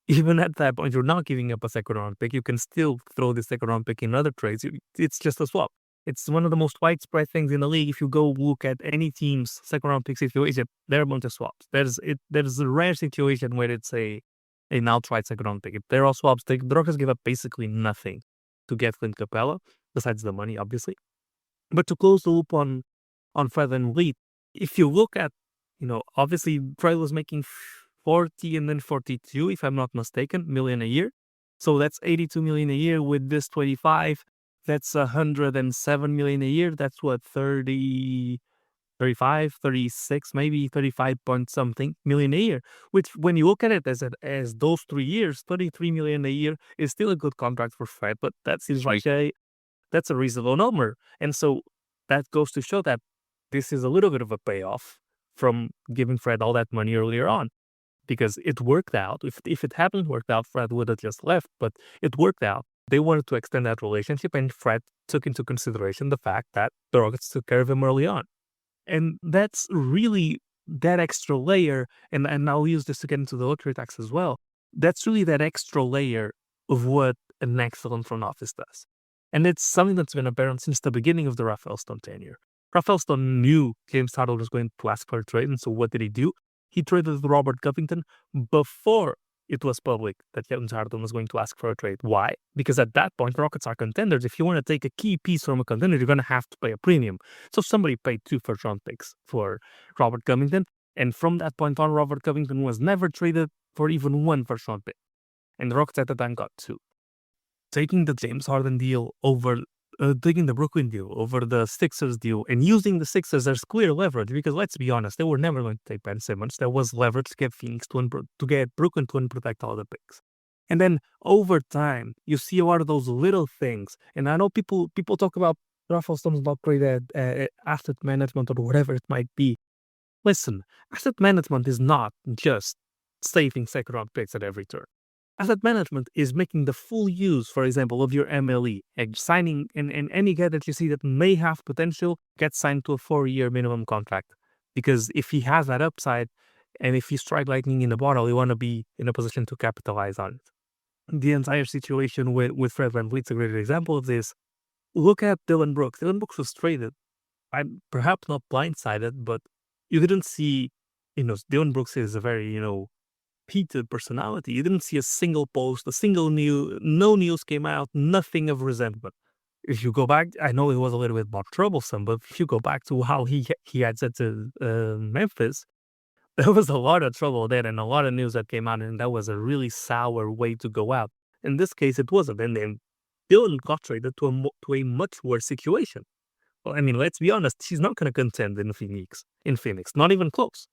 Even at that point, you're not giving up a second-round pick. You can still throw the second-round pick in other trades. It's just a swap. It's one of the most widespread things in the league. If you go look at any team's second-round pick situation, there are a bunch of swaps. There's a rare situation where it's an outright second-round pick. If they're all swaps, the Rockets give up basically nothing to get Clint Capela, besides the money, obviously. But to close the loop on VanVleet, if you look at obviously Fred was making 40 and then 42, if I'm not mistaken, million a year. So that's 82 million a year with this 25. That's 107 million a year. That's what, 30, 35, 36, maybe 35 point something million a year, which when you look at it as those 3 years, 33 million a year is still a good contract for Fred, but that seems like that's a reasonable number. And so that goes to show that this is a little bit of a payoff from giving Fred all that money earlier on, because it worked out. If it hadn't worked out, Fred would have just left, but it worked out. They wanted to extend that relationship, and Fred took into consideration the fact that the Rockets took care of him early on. And that's really that extra layer, and I'll use this to get into the luxury tax as well. That's really that extra layer of what an excellent front office does. And it's something that's been apparent since the beginning of the Rafael Stone tenure. Rafael Stone knew James Harden was going to ask for a trade, and so what did he do? He traded Robert Covington before it was public that James Harden was going to ask for a trade. Why? Because at that point, Rockets are contenders. If you want to take a key piece from a contender, you're going to have to pay a premium. So somebody paid 2 first-round picks for Robert Covington, and from that point on, Robert Covington was never traded for even 1 first-round pick. And the Rockets at the time got 2. Taking the James Harden deal over taking the Brooklyn deal over the Sixers deal and using the Sixers as clear leverage, because let's be honest, they were never going to take Ben Simmons. There was leverage to get Phoenix to get Brooklyn to protect all the picks. And then over time, you see a lot of those little things. And I know people talk about Rafael Stone's not great at asset management or whatever it might be. Listen, asset management is not just saving second-round picks at every turn. Asset management is making the full use, for example, of your MLE and signing and any guy that you see that may have potential gets signed to a 4-year minimum contract. Because if he has that upside and if he strike lightning in the bottle, you want to be in a position to capitalize on it. The entire situation with Fred VanVleet's a great example of this. Look at Dylan Brooks. Dylan Brooks was traded. I'm perhaps not blindsided, but you didn't see, Dylan Brooks is a very, heated personality. You didn't see a single post, no news came out, nothing of resentment. If you go back, I know it was a little bit more troublesome, but if you go back to how he had said to Memphis, there was a lot of trouble there and a lot of news that came out, and that was a really sour way to go out. In this case, it wasn't, and then Dylan got traded to a much worse situation. Well, I mean, let's be honest, he's not going to contend in Phoenix, not even close.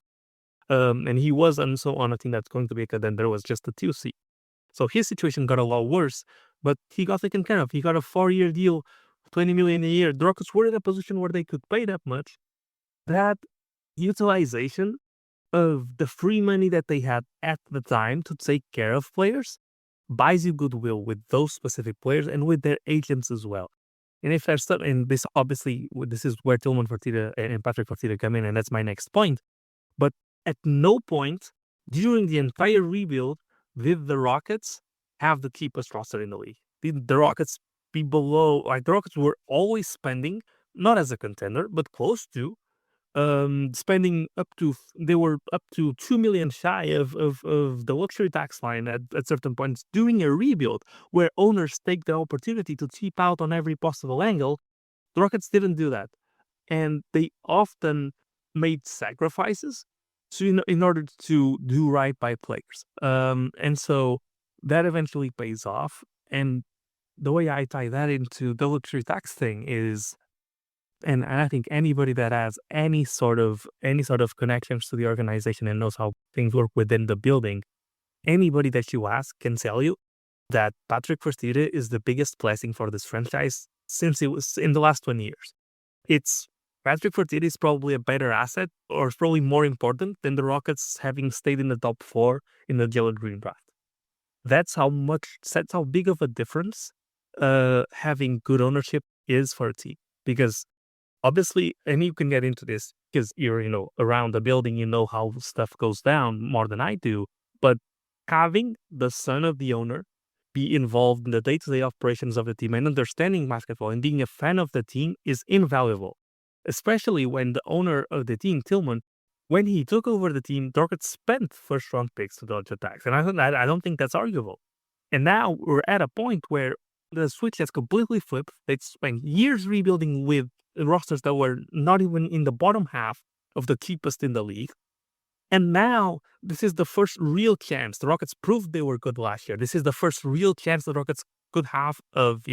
And he was also on a team that's going to be a contender, was just a 2 seed. So his situation got a lot worse, but he got taken care of. He got a 4-year deal, $20 million a year. The Rockets were in a position where they could pay that much. That utilization of the free money that they had at the time to take care of players buys you goodwill with those specific players and with their agents as well. And if there's and this obviously, this is where Tillman Fertitta and Patrick Fertitta come in, and that's my next point. But at no point during the entire rebuild did the Rockets have the cheapest roster in the league. Did the Rockets be below? The Rockets were always spending, not as a contender, but close to, spending they were up to 2 million shy of the luxury tax line at certain points during a rebuild where owners take the opportunity to cheap out on every possible angle. The Rockets didn't do that. And they often made sacrifices in order to do right by players. And so that eventually pays off. And the way I tie that into the luxury tax thing is, and I think anybody that has any sort of connections to the organization and knows how things work within the building, anybody that you ask can tell you that Patrick Fertitta is the biggest blessing for this franchise since it was in the last 20 years. Patrick Fertitta is probably a better asset, or probably more important than the Rockets having stayed in the top 4 in the Jalen Green draft. That's how big of a difference having good ownership is for a team. Because obviously, and you can get into this because you're, around the building, how stuff goes down more than I do. But having the son of the owner be involved in the day-to-day operations of the team and understanding basketball and being a fan of the team is invaluable. Especially when the owner of the team, Tillman, when he took over the team, the Rockets spent first-round picks to dodge attacks. And I don't think that's arguable. And now we're at a point where the switch has completely flipped. They spent years rebuilding with rosters that were not even in the bottom half of the cheapest in the league. And now this is the first real chance. The Rockets proved they were good last year. This is the first real chance the Rockets could have of,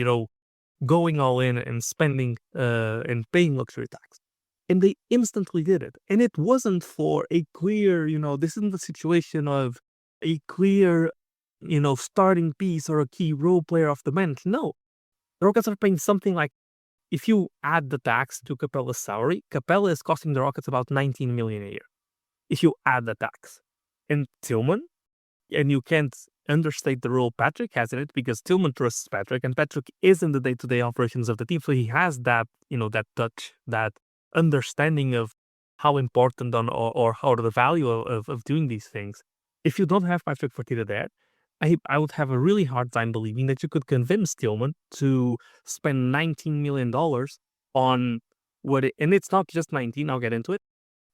going all in and spending and paying luxury tax. And they instantly did it. And it wasn't for a clear, this isn't the situation of a clear, starting piece or a key role player off the bench. No. The Rockets are paying something like, if you add the tax to Capela's salary, Capela is costing the Rockets about $19 million a year. If you add the tax. And Tillman, and you can't understate the role Patrick has in it, because Tillman trusts Patrick, and Patrick is in the day-to-day operations of the team, so he has that, that touch, that understanding of how important or how the value of doing these things. If you don't have Patrick Fertitta there, I would have a really hard time believing that you could convince Tillman to spend $19 million on and it's not just 19, I'll get into it,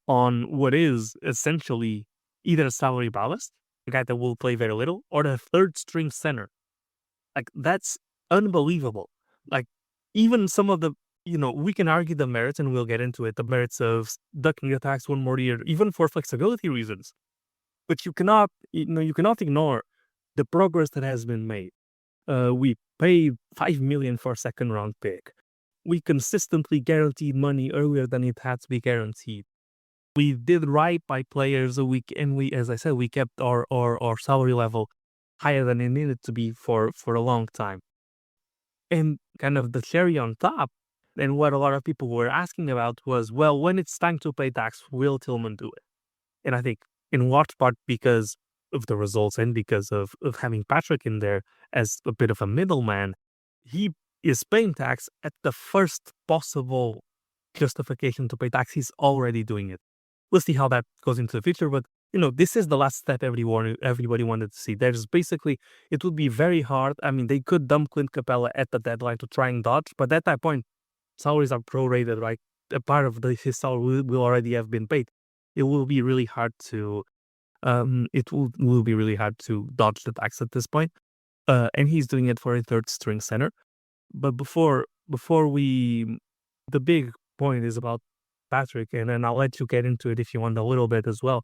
on what is essentially either a salary ballast, a guy that will play very little, or the third string center. Like, that's unbelievable. Like, even some of the, we can argue the merits, and we'll get into it, the merits of ducking the tax one more year, even for flexibility reasons. But you cannot ignore the progress that has been made. We paid $5 million for a second round pick. We consistently guaranteed money earlier than it had to be guaranteed. We did right by players, and we, as I said, we kept our salary level higher than it needed to be for a long time. And kind of the cherry on top, and what a lot of people were asking about was, well, when it's time to pay tax, will Tillman do it? And I think in large part because of the results and because of having Patrick in there as a bit of a middleman, he is paying tax at the first possible justification to pay tax. He's already doing it. We'll see how that goes into the future, but this is the last step everybody wanted to see. There's basically, it would be very hard. I mean, they could dump Clint Capela at the deadline to try and dodge, but at that point, salaries are prorated, right? A part of his salary will already have been paid. It will be really hard to, will be really hard to dodge the tax at this point. And he's doing it for a third string center. But before we, the big point is about Patrick, and then I'll let you get into it if you want a little bit as well,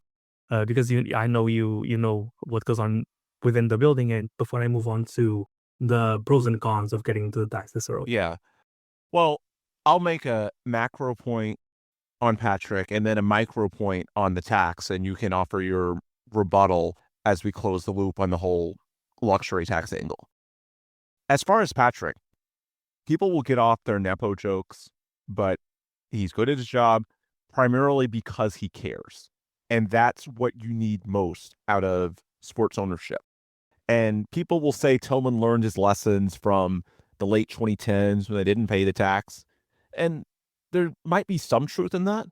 because I know you know what goes on within the building. And before I move on to the pros and cons of getting into the tax this early. Yeah. Well, I'll make a macro point on Patrick and then a micro point on the tax, and you can offer your rebuttal as we close the loop on the whole luxury tax angle. As far as Patrick, people will get off their Nepo jokes, but he's good at his job primarily because he cares. And that's what you need most out of sports ownership. And people will say Tillman learned his lessons from the late 2010s when they didn't pay the tax. And there might be some truth in that,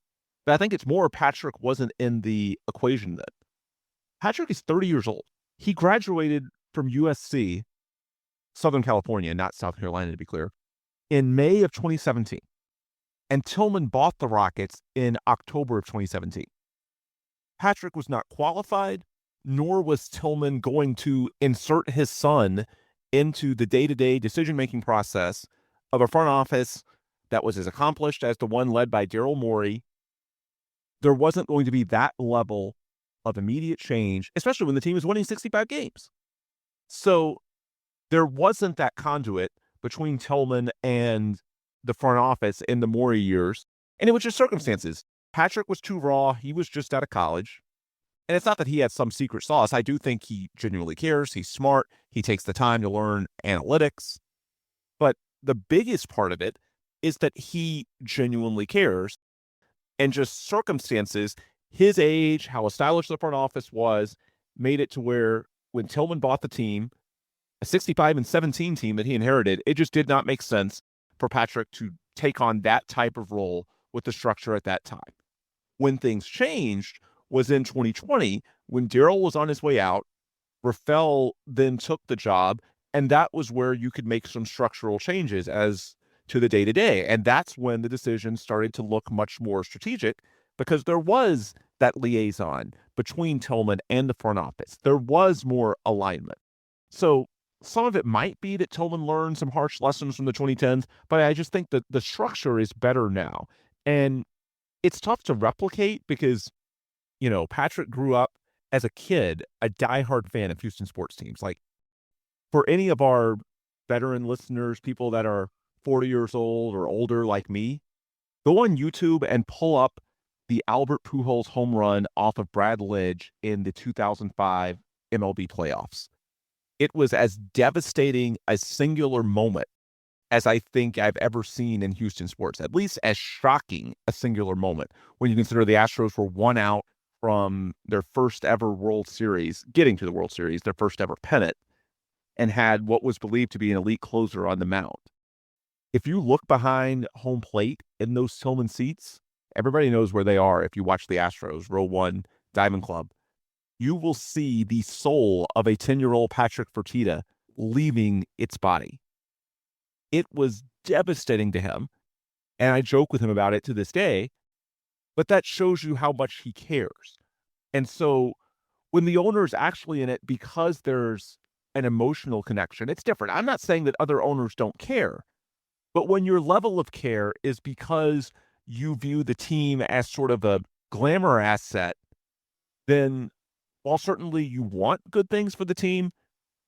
but I think it's more Patrick wasn't in the equation then. Patrick is 30 years old. He graduated from USC, Southern California, not South Carolina to be clear, in May of 2017. And Tillman bought the Rockets in October of 2017. Patrick was not qualified, nor was Tillman going to insert his son into the day-to-day decision-making process of a front office that was as accomplished as the one led by Daryl Morey. There wasn't going to be that level of immediate change, especially when the team is winning 65 games. So there wasn't that conduit between Tillman and the front office in the Morey years, and it was just circumstances. Patrick was too raw. He was just out of college. And it's not that he had some secret sauce. I do think he genuinely cares. He's smart. He takes the time to learn analytics. But the biggest part of it is that he genuinely cares. And just circumstances, his age, how established the front office was, made it to where when Tillman bought the team, a 65-17 team that he inherited, it just did not make sense for Patrick to take on that type of role with the structure at that time. When things changed was in 2020, when Daryl was on his way out, Rafael then took the job, and that was where you could make some structural changes as to the day-to-day. And that's when the decisions started to look much more strategic, because there was that liaison between Tillman and the front office. There was more alignment. So some of it might be that Tillman learned some harsh lessons from the 2010s, but I just think that the structure is better now. And it's tough to replicate because Patrick grew up as a kid, a diehard fan of Houston sports teams. Like, for any of our veteran listeners, people that are 40 years old or older like me, go on YouTube and pull up the Albert Pujols home run off of Brad Lidge in the 2005 MLB playoffs. It was as devastating a singular moment as I think I've ever seen in Houston sports, at least as shocking a singular moment when you consider the Astros were 1 out from their first ever World Series, getting to the World Series, their first ever pennant, and had what was believed to be an elite closer on the mound. If you look behind home plate in those Tillman seats, everybody knows where they are. If you watch the Astros, row 1, Diamond Club, you will see the soul of a 10-year-old Patrick Fertitta leaving its body. It was devastating to him, and I joke with him about it to this day, but that shows you how much he cares. And so when the owner is actually in it because there's an emotional connection, it's different. I'm not saying that other owners don't care, but when your level of care is because you view the team as sort of a glamour asset, then while certainly you want good things for the team,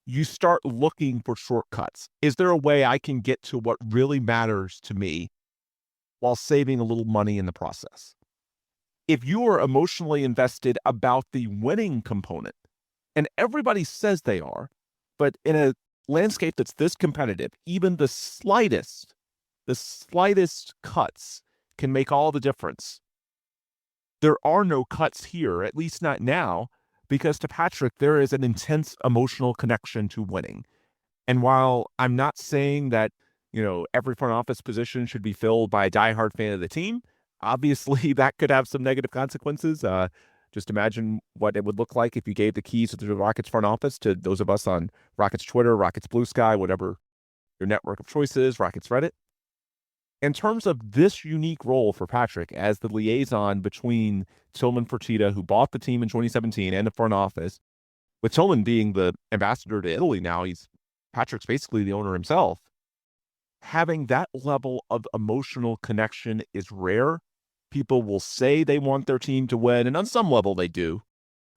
you start looking for shortcuts. Is there a way I can get to what really matters to me while saving a little money in the process? If you are emotionally invested about the winning component, and everybody says they are, but in a landscape that's this competitive, even the slightest cuts can make all the difference. There are no cuts here, at least not now, because to Patrick, there is an intense emotional connection to winning. And while I'm not saying that, every front office position should be filled by a diehard fan of the team, obviously that could have some negative consequences. Just imagine what it would look like if you gave the keys to the Rockets front office to those of us on Rockets Twitter, Rockets Blue Sky, whatever your network of choice is, Rockets Reddit. In terms of this unique role for Patrick as the liaison between Tillman Fertitta, who bought the team in 2017, and the front office, with Tillman being the ambassador to Italy now, Patrick's basically the owner himself. Having that level of emotional connection is rare. People will say they want their team to win, and on some level they do,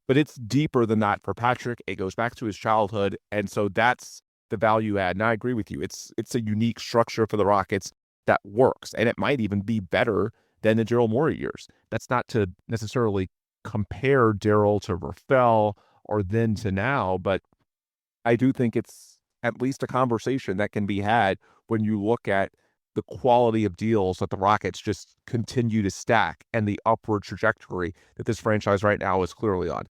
but it's deeper than that for Patrick. It goes back to his childhood, and so that's the value add. And I agree with you. It's a unique structure for the Rockets that works, and it might even be better than the Daryl Morey years. That's not to necessarily compare Daryl to Rafael or then to now, but I do think it's at least a conversation that can be had when you look at the quality of deals that the Rockets just continue to stack and the upward trajectory that this franchise right now is clearly on.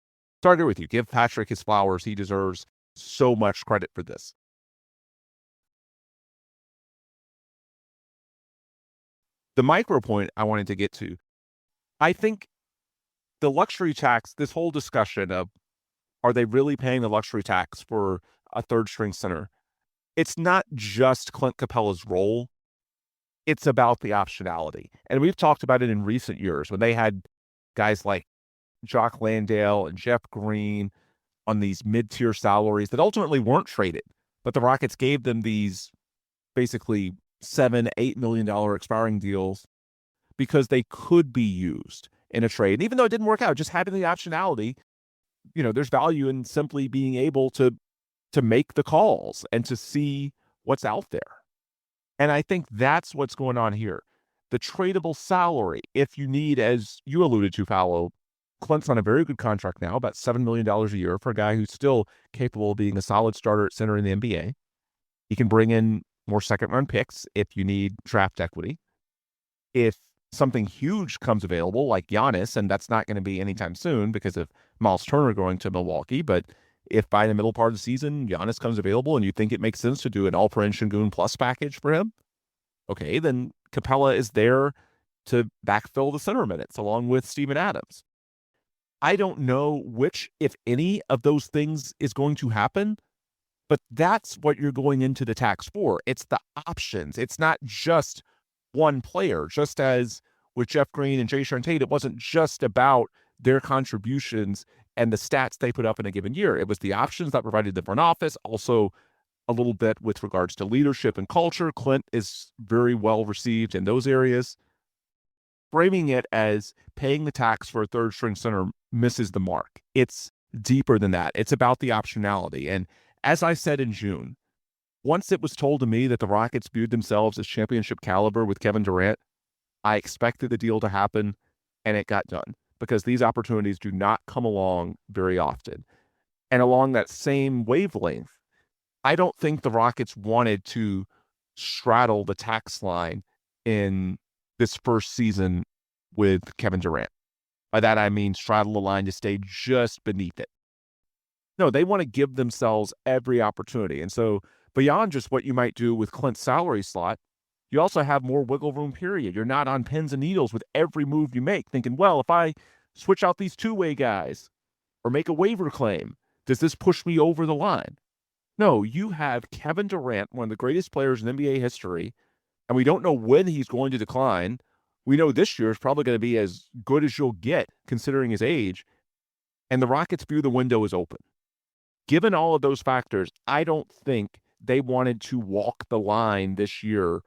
So I agree with you. Give Patrick his flowers. He deserves so much credit for this. The micro point I wanted to get to, I think the luxury tax, this whole discussion of, are they really paying the luxury tax for a third string center? It's not just Clint Capela's role. It's about the optionality. And we've talked about it in recent years when they had guys like Jock Landale and Jeff Green on these mid-tier salaries that ultimately weren't traded, but the Rockets gave them these basically $7-8 million expiring deals because they could be used in a trade. And even though it didn't work out, just having the optionality, there's value in simply being able to make the calls and to see what's out there. And I think that's what's going on here. The tradable salary, if you need, as you alluded to, Paolo, Clint's on a very good contract now, about $7 million a year for a guy who's still capable of being a solid starter at center in the NBA. He can bring in more second-round picks if you need draft equity. If something huge comes available, like Giannis, and that's not going to be anytime soon because of Miles Turner going to Milwaukee, but if by the middle part of the season Giannis comes available and you think it makes sense to do an Alperen Şengün plus package for him, okay, then Capela is there to backfill the center minutes along with Steven Adams. I don't know which, if any, of those things is going to happen, but that's what you're going into the tax for. It's the options. It's not just one player. Just as with Jeff Green and Jae'Sean Tate, it wasn't just about their contributions and the stats they put up in a given year. It was the options that provided the front office, also a little bit with regards to leadership and culture. Clint is very well received in those areas. Framing it as paying the tax for a third string center misses the mark. It's deeper than that. It's about the optionality. And as I said in June, once it was told to me that the Rockets viewed themselves as championship caliber with Kevin Durant, I expected the deal to happen, and it got done because these opportunities do not come along very often. And along that same wavelength, I don't think the Rockets wanted to straddle the tax line in this first season with Kevin Durant. By that, I mean straddle the line to stay just beneath it. No, they want to give themselves every opportunity. And so beyond just what you might do with Clint's salary slot, you also have more wiggle room, period. You're not on pins and needles with every move you make, thinking, well, if I switch out these two-way guys or make a waiver claim, does this push me over the line? No, you have Kevin Durant, one of the greatest players in NBA history, and we don't know when he's going to decline. We know this year is probably going to be as good as you'll get considering his age, and the Rockets view the window is open. Given all of those factors, I don't think they wanted to walk the line this year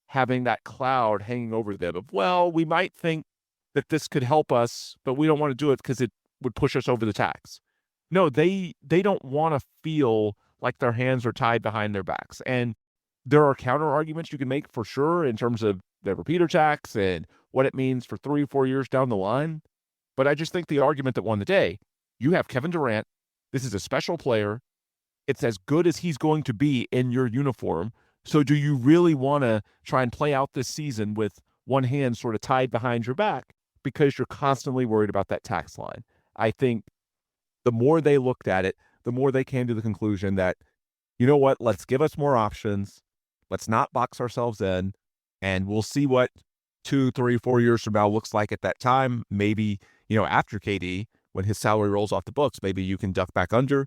having that cloud hanging over them of, well, we might think that this could help us, but we don't want to do it because it would push us over the tax. No, they don't want to feel like their hands are tied behind their backs. And there are counter arguments you can make for sure in terms of the repeater tax and what it means for 3 or 4 years down the line. But I just think the argument that won the day, you have Kevin Durant. This is a special player. It's as good as he's going to be in your uniform. So do you really want to try and play out this season with one hand sort of tied behind your back because you're constantly worried about that tax line? I think the more they looked at it, the more they came to the conclusion that, you know what, let's give us more options. Let's not box ourselves in, and we'll see what 2, 3, 4 years from now looks like at that time. Maybe, after KD, when his salary rolls off the books, maybe you can duck back under.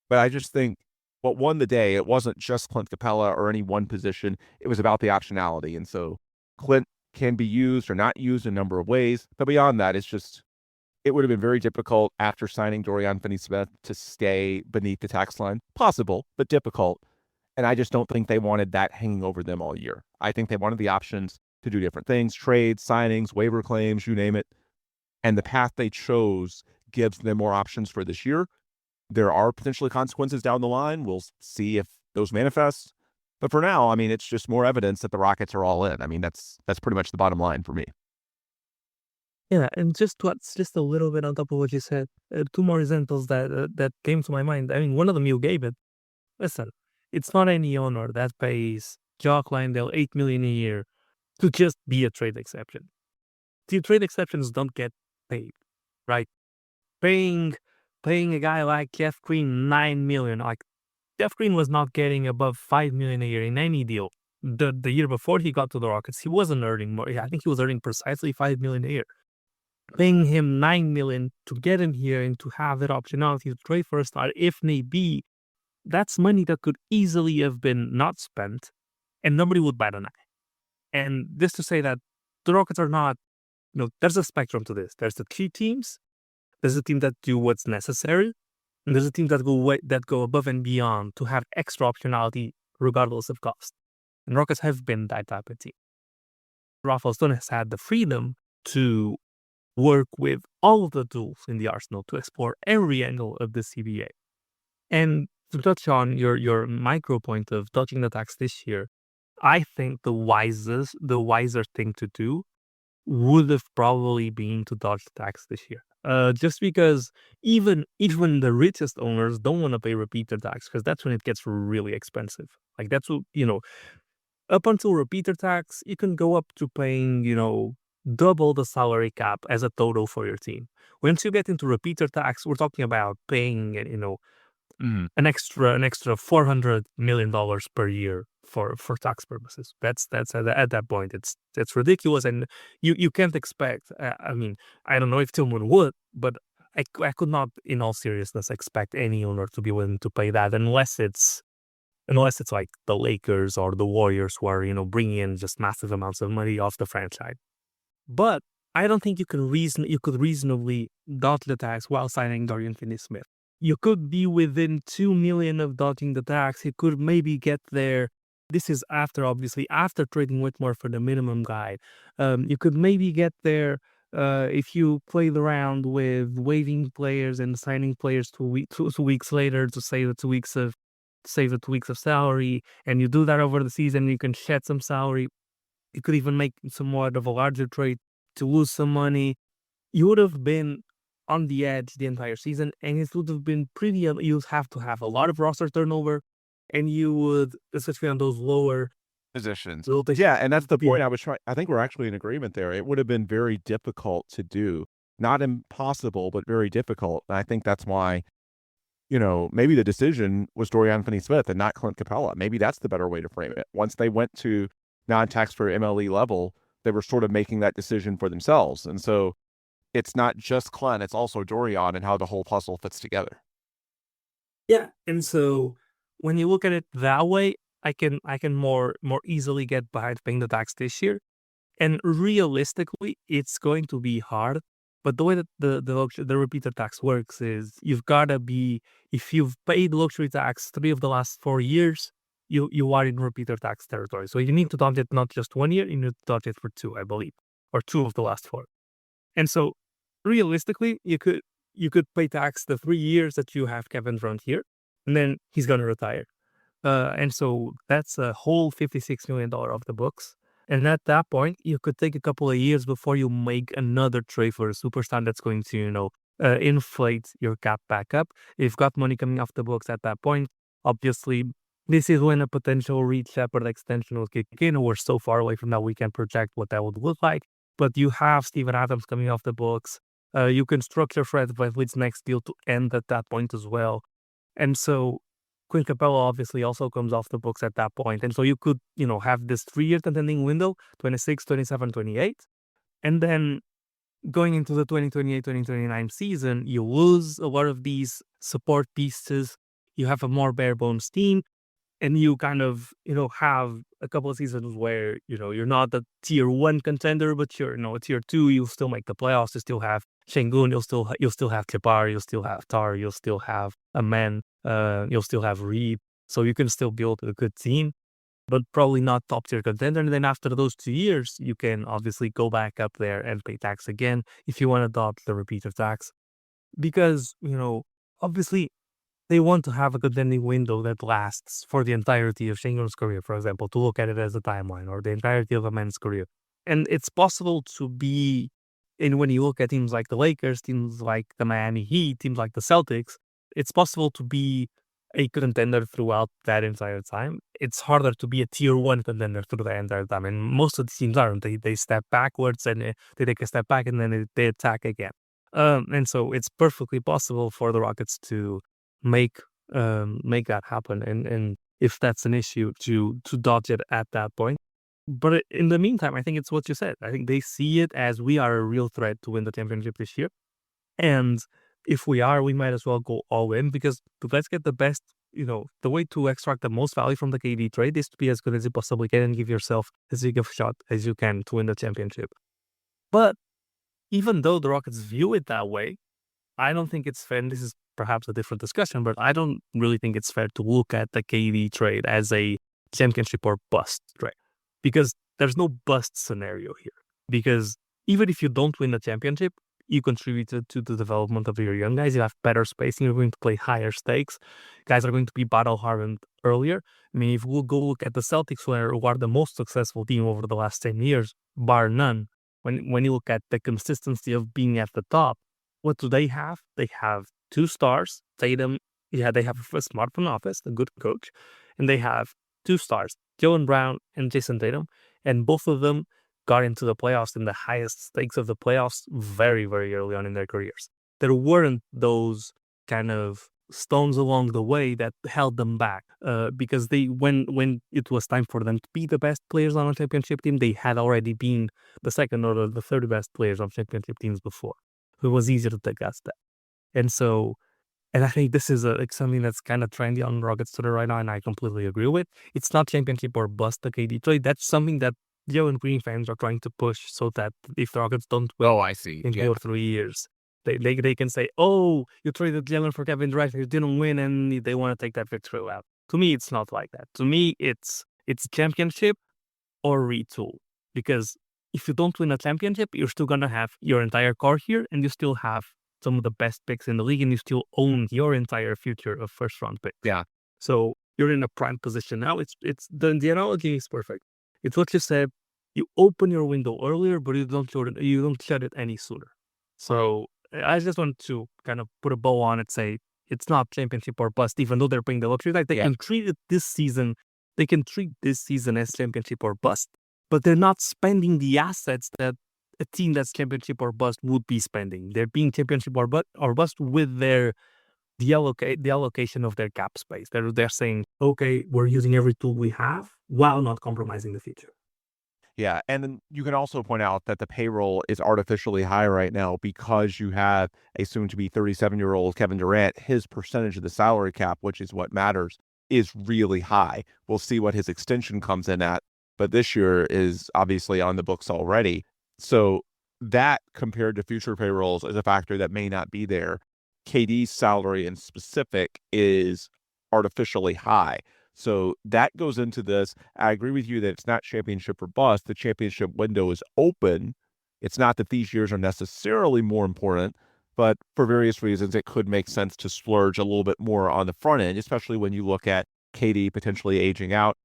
But I just think what won the day, it wasn't just Clint Capela or any one position. It was about the optionality. And so Clint can be used or not used in a number of ways. But beyond that, it would have been very difficult after signing Dorian Finney-Smith to stay beneath the tax line. Possible, but difficult. And I just don't think they wanted that hanging over them all year. I think they wanted the options to do different things, trades, signings, waiver claims, you name it. And the path they chose gives them more options for this year. There are potentially consequences down the line. We'll see if those manifest. But for now, I mean, it's just more evidence that the Rockets are all in. I mean, that's pretty much the bottom line for me. Yeah, and just a little bit on top of what you said, 2 more examples that came to my mind. I mean, one of them you gave it. Listen, it's not any owner that pays Jock Landale $8 million a year to just be a trade exception. The trade exceptions don't get paid, right? Paying a guy like Jeff Green $9 million, like Jeff Green was not getting above $5 million a year in any deal. The year before he got to the Rockets, he wasn't earning more. I think he was earning precisely $5 million a year. Paying him $9 million to get in here and to have that optionality to trade for a star if need be, that's money that could easily have been not spent, and nobody would bat an eye. And this to say that the Rockets are not, there's a spectrum to this. There's the key teams. There's a team that do what's necessary, and there's a team that go above and beyond to have extra optionality regardless of cost. And Rockets have been that type of team. Rafael Stone has had the freedom to work with all of the tools in the arsenal to explore every angle of the CBA. And to touch on your micro point of dodging the tax this year, I think the wiser thing to do would have probably been to dodge the tax this year. Just because even the richest owners don't want to pay repeater tax because that's when it gets really expensive. Like that's what, up until repeater tax, you can go up to paying, double the salary cap as a total for your team. Once you get into repeater tax, we're talking about paying, an extra $400 million per year for tax purposes. That's at that point, it's ridiculous, and you can't expect. I mean, I don't know if Tillman would, but I could not, in all seriousness, expect any owner to be willing to pay that unless it's like the Lakers or the Warriors who are bringing in just massive amounts of money off the franchise. But I don't think you could reasonably dodge the tax while signing Dorian Finney-Smith. You could be within $2 million of dodging the tax. You could maybe get there. This is after trading Whitmore for the minimum guy. You could maybe get there If you played around with waiving players and signing players 2 weeks later to save the 2 weeks of salary, and you do that over the season, you can shed some salary. You could even make somewhat of a larger trade to lose some money. You would have been on the edge the entire season, and it would have been pretty. You'd have to have a lot of roster turnover, and you would, especially on those lower positions. rotations. Yeah, and that's the point Yeah. I was trying. I think we're actually in agreement there. It would have been very difficult to do. Not impossible, but very difficult. And I think that's why, maybe the decision was Dorian Finney-Smith and not Clint Capela. Maybe that's the better way to frame it. Once they went to non-tax-free MLE level, they were sort of making that decision for themselves. And so it's not just Clint, it's also Dorian and how the whole puzzle fits together. Yeah, and so when you look at it that way, I can more easily get behind paying the tax this year. And realistically, it's going to be hard. But the way that the repeater tax works is you've got to be, if you've paid luxury tax 3 of the last 4 years, you are in repeater tax territory. So you need to dodge it not just 1 year, you need to dodge it for 2, I believe, or 2 of the last 4. And so realistically, you could pay tax the 3 years that you have Kevin Durant here, and then he's going to retire. And so that's a whole $56 million off the books. And at that point, you could take a couple of years before you make another trade for a superstar that's going to, inflate your cap back up. If you've got money coming off the books at that point, obviously, this is when a potential Reed Shepard extension will kick in. We're so far away from that, we can project what that would look like. But you have Steven Adams coming off the books. You can structure Fred VanVleet's next deal to end at that point as well. And so Clint Capela obviously also comes off the books at that point. And so you could, have this 3-year contending window, 26, 27, 28. And then going into the 2028-2029 season, you lose a lot of these support pieces. You have a more bare bones team. And you kind of, have a couple of seasons where, you're not the tier 1 contender, but you're, a tier 2. You'll still make the playoffs. You still have Şengün. You'll still have Jabari. You'll still have Tar. You'll still have Amen. You'll still have Reed. So you can still build a good team, but probably not top tier contender. And then after those 2 years, you can obviously go back up there and pay tax again if you want to adopt the repeater tax. Because, obviously, they want to have a contending window that lasts for the entirety of Şengün's career, for example, to look at it as a timeline, or the entirety of a man's career. And it's possible to be, and when you look at teams like the Lakers, teams like the Miami Heat, teams like the Celtics, it's possible to be a contender throughout that entire time. It's harder to be a tier 1 contender through the entire time. And most of the teams aren't. They step backwards and they take a step back and then they attack again. And so it's perfectly possible for the Rockets to make that happen, and if that's an issue, to dodge it at that point. But in the meantime, I think it's what you said. I think they see it as we are a real threat to win the championship this year, and if we are, we might as well go all in, because let's get the best. The way to extract the most value from the KD trade is to be as good as you possibly can and give yourself as big of a shot as you can to win the championship. But even though the Rockets view it that way, I don't think it's fair, and this is perhaps a different discussion, but I don't really think it's fair to look at the KD trade as a championship or bust trade, because there's no bust scenario here. Because even if you don't win the championship, you contributed to the development of your young guys. You have better spacing. You're going to play higher stakes. Guys are going to be battle hardened earlier. I mean, if we'll go look at the Celtics, who are the most successful team over the last 10 years, bar none, when you look at the consistency of being at the top, what do they have? They have 2 stars, Tatum. Yeah, they have a smart front office, a good coach, and they have 2 stars, Jaylen Brown and Jason Tatum, and both of them got into the playoffs in the highest stakes of the playoffs very, very early on in their careers. There weren't those kind of stones along the way that held them back, because when it was time for them to be the best players on a championship team, they had already been the second or the third best players on championship teams before. It was easier to take that step. And so, and I think this is something that's kind of trendy on Rockets Twitter right now, and I completely agree with. It's not championship or bust the KD trade. That's something that Joe and Green fans are trying to push, so that if the Rockets don't win I see. in 2 or 3 years, they can say, oh, you traded Jalen for Kevin Durant, you didn't win, and they want to take that victory out. To me, it's not like that. To me, it's championship or retool, because if you don't win a championship, you're still going to have your entire core here, and you still have some of the best picks in the league, and you still own your entire future of first-round picks. Yeah. So you're in a prime position now. It's the analogy is perfect. It's what you said. You open your window earlier, but you don't shut it any sooner. So I just want to kind of put a bow on it, say it's not championship or bust, even though they're paying the luxury tax. They can treat it this season. They can treat this season as championship or bust, but they're not spending the assets that a team that's championship or bust would be spending. They're being championship or bust with the allocation of their cap space. They're saying, okay, we're using every tool we have while not compromising the future. Yeah, and then you can also point out that the payroll is artificially high right now because you have a soon-to-be 37-year-old Kevin Durant. His percentage of the salary cap, which is what matters, is really high. We'll see what his extension comes in at, but this year is obviously on the books already. So that, compared to future payrolls, is a factor that may not be there. KD's salary in specific is artificially high. So that goes into this. I agree with you that it's not championship or bust. The championship window is open. It's not that these years are necessarily more important, but for various reasons, it could make sense to splurge a little bit more on the front end, especially when you look at KD potentially aging out.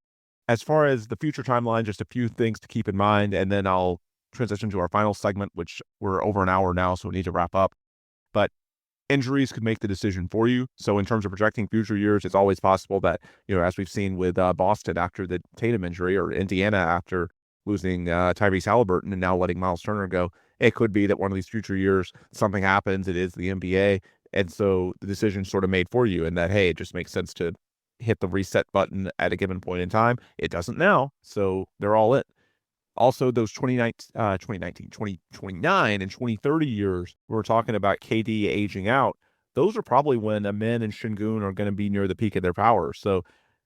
As far as the future timeline, just a few things to keep in mind, and then I'll transition to our final segment, which we're over an hour now, so we need to wrap up. But injuries could make the decision for you. So in terms of projecting future years, it's always possible that, as we've seen with Boston after the Tatum injury, or Indiana after losing Tyrese Halliburton and now letting Miles Turner go, it could be that one of these future years, something happens. It is the NBA. And so the decision's sort of made for you, and that, hey, it just makes sense to hit the reset button at a given point in time. It doesn't now. So they're all in. Also, those 2019, 2029, and 2030 years, we're talking about KD aging out. Those are probably when Amin and Şengün are going to be near the peak of their power. So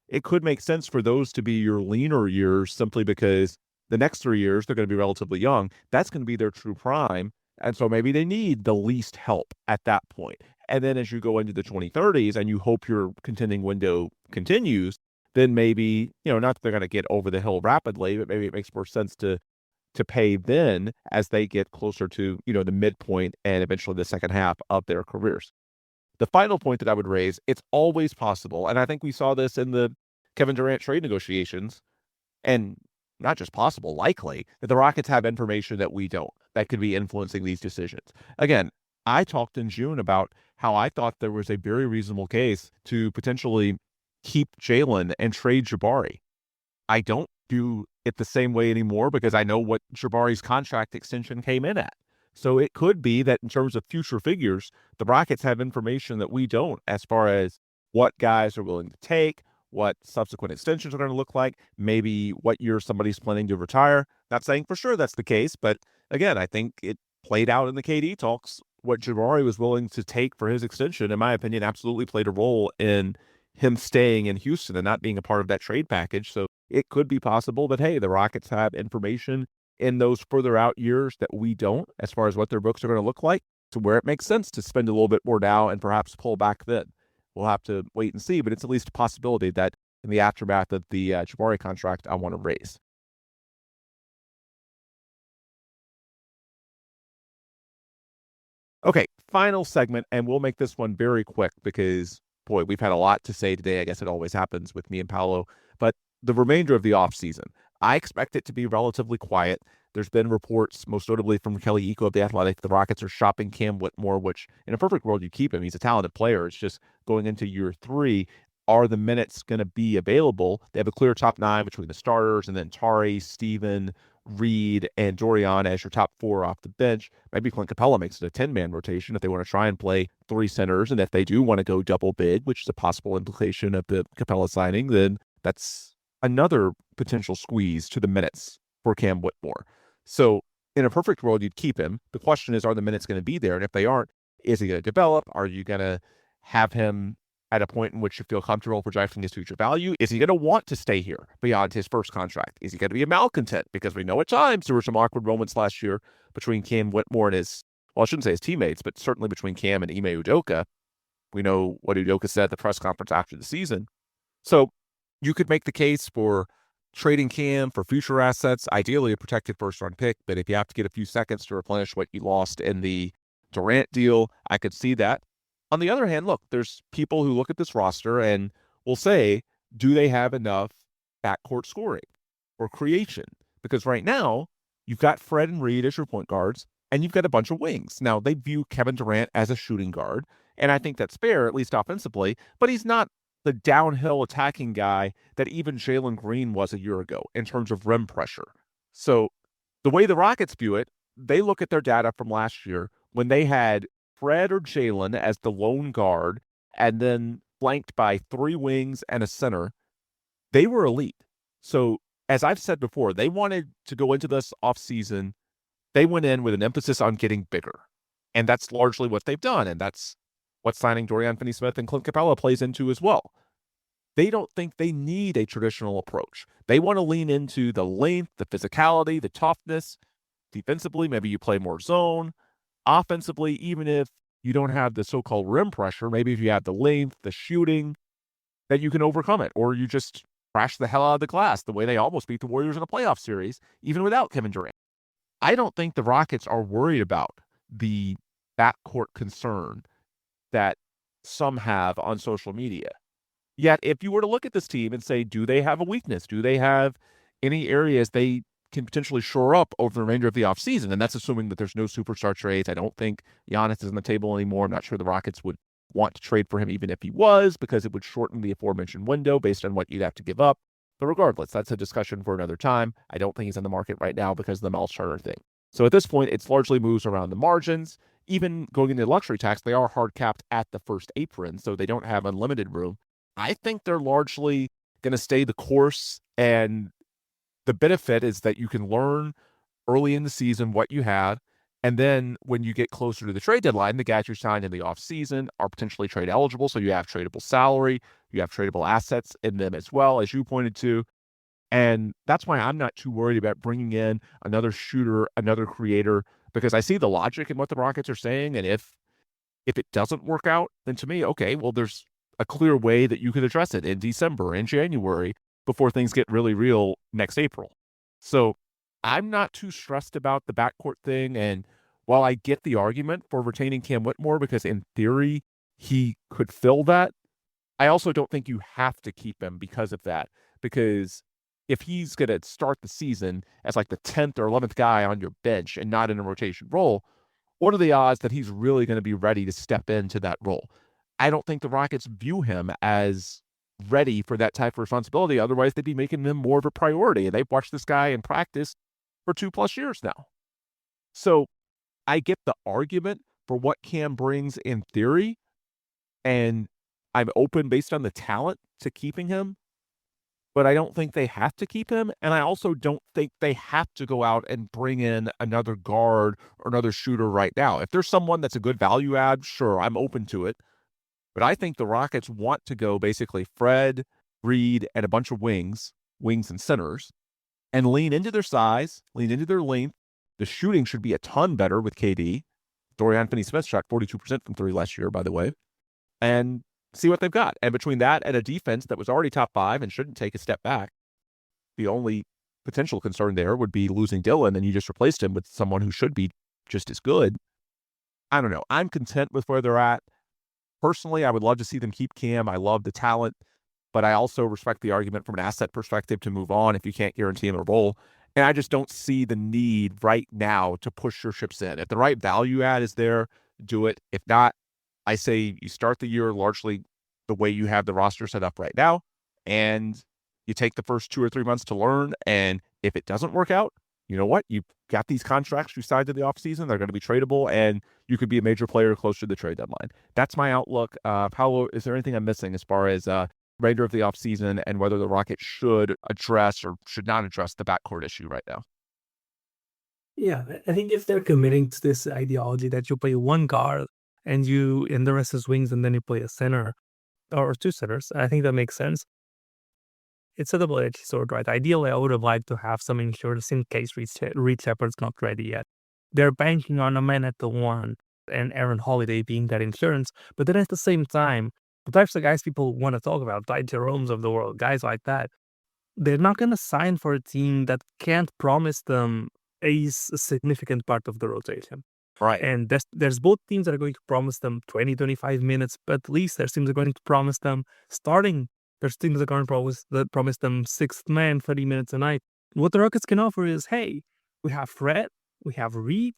it could make sense for those to be your leaner years, simply because the next 3 years, they're going to be relatively young. That's going to be their true prime. And so maybe they need the least help at that point. And then as you go into the 2030s and you hope your contending window continues, then maybe, not that they're going to get over the hill rapidly, but maybe it makes more sense to pay then as they get closer to, the midpoint and eventually the second half of their careers. The final point that I would raise, it's always possible, and I think we saw this in the Kevin Durant trade negotiations, and not just possible, likely, that the Rockets have information that we don't, that could be influencing these decisions. Again, I talked in June about how I thought there was a very reasonable case to potentially keep Jalen and trade Jabari. I don't do it the same way anymore because I know what Jabari's contract extension came in at. So it could be that in terms of future figures, the Rockets have information that we don't, as far as what guys are willing to take, what subsequent extensions are going to look like, maybe what year somebody's planning to retire. Not saying for sure that's the case, but again, I think it played out in the KD talks. What Jabari was willing to take for his extension, in my opinion, absolutely played a role in him staying in Houston and not being a part of that trade package. So it could be possible that, hey, the Rockets have information in those further out years that we don't, as far as what their books are going to look like, to where it makes sense to spend a little bit more now and perhaps pull back then. We'll have to wait and see, but it's at least a possibility that in the aftermath of the Jabari contract, I want to raise. Okay, final segment, and we'll make this one very quick because, boy, we've had a lot to say today. I guess it always happens with me and Paolo, but the remainder of the offseason, I expect it to be relatively quiet. There's been reports, most notably from Kelly Iko of The Athletic, the Rockets are shopping Cam Whitmore, which in a perfect world, you keep him. He's a talented player. It's just going into year 3. Are the minutes going to be available? They have a clear top 9 between the starters, and then Tari, Steven, Reed, and Dorian as your top 4 off the bench. Maybe Clint Capela makes it a 10-man rotation if they want to try and play 3 centers. And if they do want to go double big, which is a possible implication of the Capela signing, then that's another potential squeeze to the minutes for Cam Whitmore. So in a perfect world, you'd keep him. The question is, are the minutes going to be there? And if they aren't, is he going to develop? Are you going to have him at a point in which you feel comfortable projecting his future value? Is he going to want to stay here beyond his first contract? Is he going to be a malcontent? Because we know at times there were some awkward moments last year between Cam Whitmore and his, well, I shouldn't say his teammates, but certainly between Cam and Ime Udoka. We know what Udoka said at the press conference after the season. So you could make the case for trading Cam for future assets, ideally a protected first-round pick, but if you have to get a few seconds to replenish what you lost in the Durant deal, I could see that. On the other hand, look, there's people who look at this roster and will say, do they have enough backcourt scoring or creation? Because right now, you've got Fred and Reed as your point guards, and you've got a bunch of wings. Now, they view Kevin Durant as a shooting guard, and I think that's fair, at least offensively, but he's not the downhill attacking guy that even Jalen Green was a year ago in terms of rim pressure. So the way the Rockets view it, they look at their data from last year when they had Fred or Jalen as the lone guard and then flanked by 3 wings and a center. They were elite. So as I've said before, they wanted to go into this offseason. They went in with an emphasis on getting bigger. And that's largely what they've done. And that's what signing Dorian Finney-Smith and Clint Capela plays into as well. They don't think they need a traditional approach. They want to lean into the length, the physicality, the toughness. Defensively, maybe you play more zone. Offensively, even if you don't have the so-called rim pressure, maybe if you have the length, the shooting, that you can overcome it. Or you just crash the hell out of the glass the way they almost beat the Warriors in a playoff series, even without Kevin Durant. I don't think the Rockets are worried about the backcourt concern that some have on social media. Yet, if you were to look at this team and say, do they have a weakness? Do they have any areas they can potentially shore up over the remainder of the offseason? And that's assuming that there's no superstar trades. I don't think Giannis is on the table anymore. I'm not sure the Rockets would want to trade for him even if he was, because it would shorten the aforementioned window based on what you'd have to give up. But regardless, that's a discussion for another time. I don't think he's on the market right now because of the Miles Turner thing. So at this point, it's largely moves around the margins. Even going into luxury tax, they are hard capped at the first apron, so they don't have unlimited room. I think they're largely going to stay the course, and the benefit is that you can learn early in the season what you have, and then when you get closer to the trade deadline, the guys you signed in the offseason are potentially trade eligible, so you have tradable salary, you have tradable assets in them as well, as you pointed to. And that's why I'm not too worried about bringing in another shooter, another creator, because I see the logic in what the Rockets are saying. And if it doesn't work out, then to me, okay, well, there's a clear way that you could address it in December, in January, before things get really real next April. So I'm not too stressed about the backcourt thing. And while I get the argument for retaining Cam Whitmore, because in theory, he could fill that, I also don't think you have to keep him because of that. Because if he's going to start the season as like the 10th or 11th guy on your bench and not in a rotation role, what are the odds that he's really going to be ready to step into that role? I don't think the Rockets view him as ready for that type of responsibility. Otherwise, they'd be making him more of a priority. And they've watched this guy in practice for 2+ years now. So I get the argument for what Cam brings in theory, and I'm open based on the talent to keeping him. But I don't think they have to keep him. And I also don't think they have to go out and bring in another guard or another shooter right now. If there's someone that's a good value add, sure, I'm open to it. But I think the Rockets want to go basically Fred, Reed, and a bunch of wings and centers, and lean into their size, lean into their length. The shooting should be a ton better with KD. Dorian Finney-Smith shot 42% from 3 last year, by the way. And see what they've got. And between that and a defense that was already top 5 and shouldn't take a step back, the only potential concern there would be losing Dillon, and you just replaced him with someone who should be just as good. I don't know. I'm content with where they're at. Personally, I would love to see them keep Cam. I love the talent, but I also respect the argument from an asset perspective to move on if you can't guarantee him a role. And I just don't see the need right now to push your chips in. If the right value add is there, do it. If not, I say you start the year largely the way you have the roster set up right now, and you take the first 2 or 3 months to learn. And if it doesn't work out, you know what? You've got these contracts you signed in the offseason. They're going to be tradable, and you could be a major player close to the trade deadline. That's my outlook. Paolo, is there anything I'm missing as far as remainder of the offseason and whether the Rockets should address or should not address the backcourt issue right now? Yeah, I think if they're committing to this ideology that you play one guard and the rest is wings, and then you play a center or 2 centers, I think that makes sense. It's a double-edged sword, right? Ideally, I would have liked to have some insurance in case Reed Shepard's not ready yet. They're banking on a man at the 1 and Aaron Holiday being that insurance, but then at the same time, the types of guys people want to talk about, like Jerome's of the world, guys like that, they're not going to sign for a team that can't promise them a significant part of the rotation. Right. And there's both teams that are going to promise them 20, 25 minutes, but at least there's teams that are going to promise them starting. There's teams that are going to promise them sixth man, 30 minutes a night. What the Rockets can offer is, hey, we have Fred, we have Reed,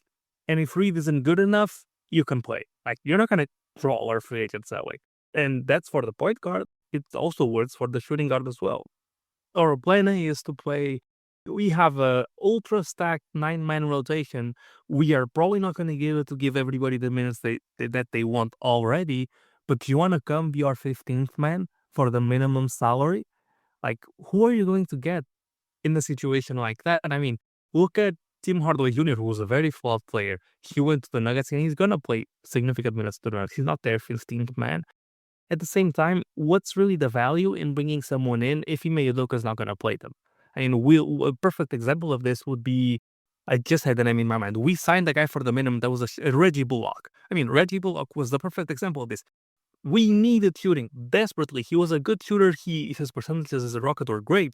and if Reed isn't good enough, you can play. Like, you're not going to troll our free agents that way. And that's for the point guard. It also works for the shooting guard as well. Our plan A is to play. We have a ultra stacked 9-man rotation. We are probably not going to give everybody the minutes that they want already. But you want to come be our 15th man for the minimum salary? Like, who are you going to get in a situation like that? And I mean, look at Tim Hardaway Jr., who was a very flawed player. He went to the Nuggets and he's going to play significant minutes to the Nuggets. He's not their 15th man. At the same time, what's really the value in bringing someone in if Ime Udoka is not going to play them? I mean, a perfect example of this would be, I just had the name in my mind. We signed a guy for the minimum that was a Reggie Bullock. I mean, Reggie Bullock was the perfect example of this. We needed shooting desperately. He was a good shooter. His percentages as a Rocket were great.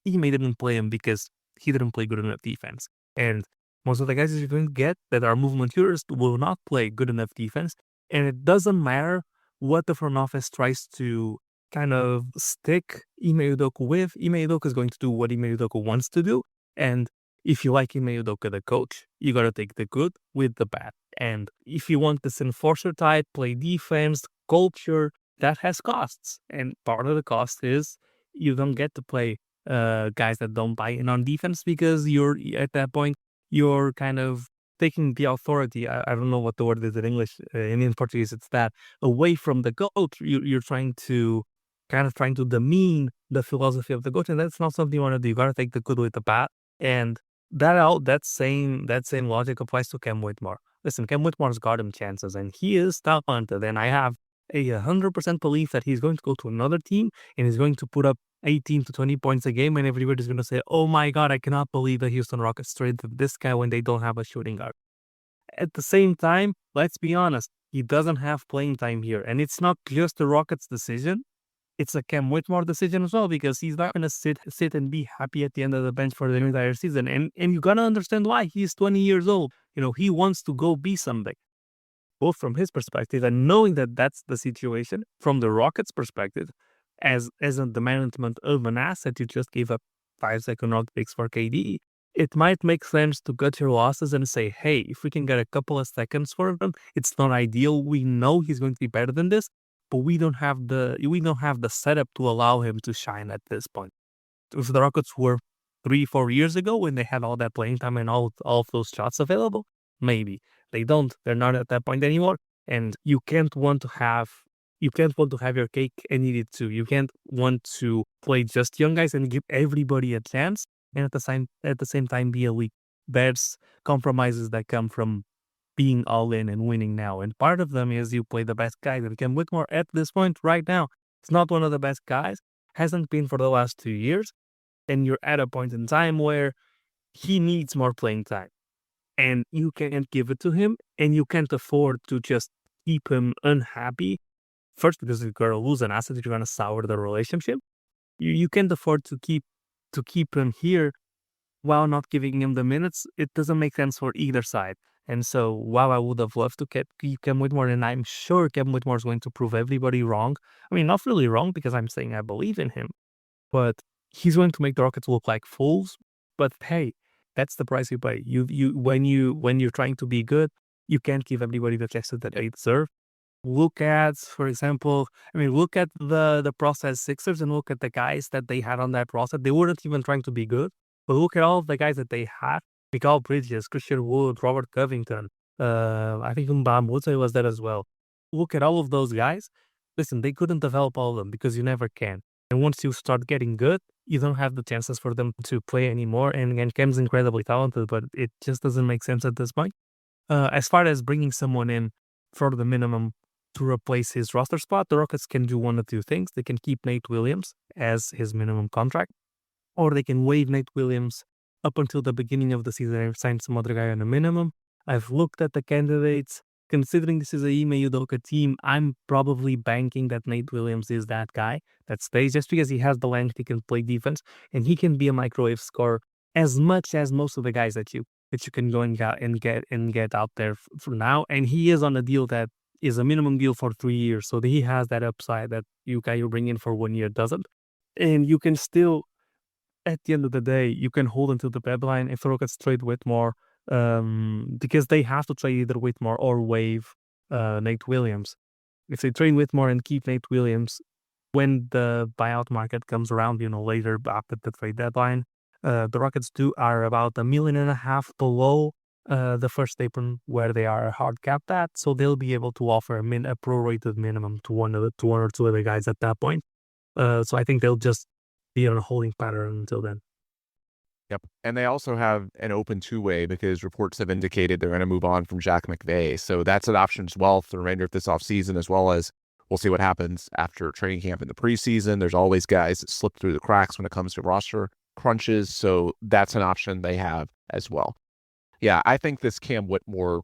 Ime didn't play him because he didn't play good enough defense. And most of the guys you're going to get that are movement shooters will not play good enough defense. And it doesn't matter what the front office tries to kind of stick Ime Udoka with. Ime Udoka is going to do what Ime Udoka wants to do. And if you like Ime Udoka, the coach, you got to take the good with the bad. And if you want this enforcer type, play defense, culture, that has costs. And part of the cost is you don't get to play guys that don't buy in on defense because you're at that point, you're kind of taking the authority, I don't know what the word is in English, in Portuguese it's that, away from the coach. You're trying to demean the philosophy of the coach, and that's not something you want to do. You got to take the good with the bad, and that same logic applies to Cam Whitmore. Listen, Cam Whitmore's got him chances, and he is talented, and I have a 100% belief that he's going to go to another team, and he's going to put up 18 to 20 points a game, and everybody's going to say, oh my God, I cannot believe the Houston Rockets traded this guy when they don't have a shooting guard. At the same time, let's be honest, he doesn't have playing time here. And it's not just the Rockets' decision. It's a Cam Whitmore decision as well, because he's not going to sit and be happy at the end of the bench for the entire season. And you got to understand why. He's 20 years old. You know, he wants to go be something. Both from his perspective and knowing that that's the situation, from the Rockets' perspective, as the management of an asset you just gave up 5-second round picks for KD, it might make sense to cut your losses and say, hey, if we can get a couple of seconds for him, it's not ideal. We know he's going to be better than this, but we don't have the setup to allow him to shine at this point. If the Rockets were 3-4 years ago when they had all that playing time and all of those shots available, maybe. They don't. They're not at that point anymore. And you can't want to have your cake and eat it too. You can't want to play just young guys and give everybody a chance, and at the same time be elite. There's compromises that come from being all in and winning now. And part of them is you play the best guys. And Cam Whitmore at this point right now, it's not one of the best guys. Hasn't been for the last 2 years. And you're at a point in time where he needs more playing time. And you can't give it to him, and you can't afford to just keep him unhappy. First, because you're going to lose an asset, you're going to sour the relationship. You can't afford to keep him here while not giving him the minutes. It doesn't make sense for either side. And so, while I would have loved to keep Cam Whitmore, and I'm sure Cam Whitmore is going to prove everybody wrong. I mean, not really wrong, because I'm saying I believe in him, but he's going to make the Rockets look like fools. But hey, that's the price you pay. When you're trying to be good, you can't give everybody the chances that they deserve. Look at, for example, look at the process Sixers and look at the guys that they had on that process. They weren't even trying to be good, but look at all of the guys that they had. Mikal Bridges, Christian Wood, Robert Covington. I think Mbam Woodson was there as well. Look at all of those guys. Listen, they couldn't develop all of them because you never can. And once you start getting good, you don't have the chances for them to play anymore. And again, Cam's incredibly talented, but it just doesn't make sense at this point. As far as bringing someone in for the minimum to replace his roster spot, the Rockets can do one of two things. They can keep Nate Williams as his minimum contract, or they can waive Nate Williams up until the beginning of the season and sign some other guy on a minimum. I've looked at the candidates. considering this is a Ime Udoka team, I'm probably banking that Nate Williams is that guy that stays just because he has the length, he can play defense, and he can be a microwave scorer as much as most of the guys that you can go and get out there for now. And he is on a deal that is a minimum deal for 3 years, so he has that upside that you bring in for 1 year doesn't. And you can still, at the end of the day, you can hold until the deadline if the Rockets trade Whitmore, because they have to trade either Whitmore or waive Nate Williams. If they trade Whitmore and keep Nate Williams, when the buyout market comes around, later after the trade deadline, the Rockets are about $1.5 million below the first apron where they are hard capped at, so they'll be able to offer a prorated minimum to one or two other guys at that point. So I think they'll just be on a holding pattern until then. Yep. And they also have an open two-way because reports have indicated they're going to move on from Jack McVay. So that's an option as well for the remainder of this offseason, as well as we'll see what happens after training camp in the preseason. There's always guys that slip through the cracks when it comes to roster crunches. So that's an option they have as well. Yeah, I think this Cam Whitmore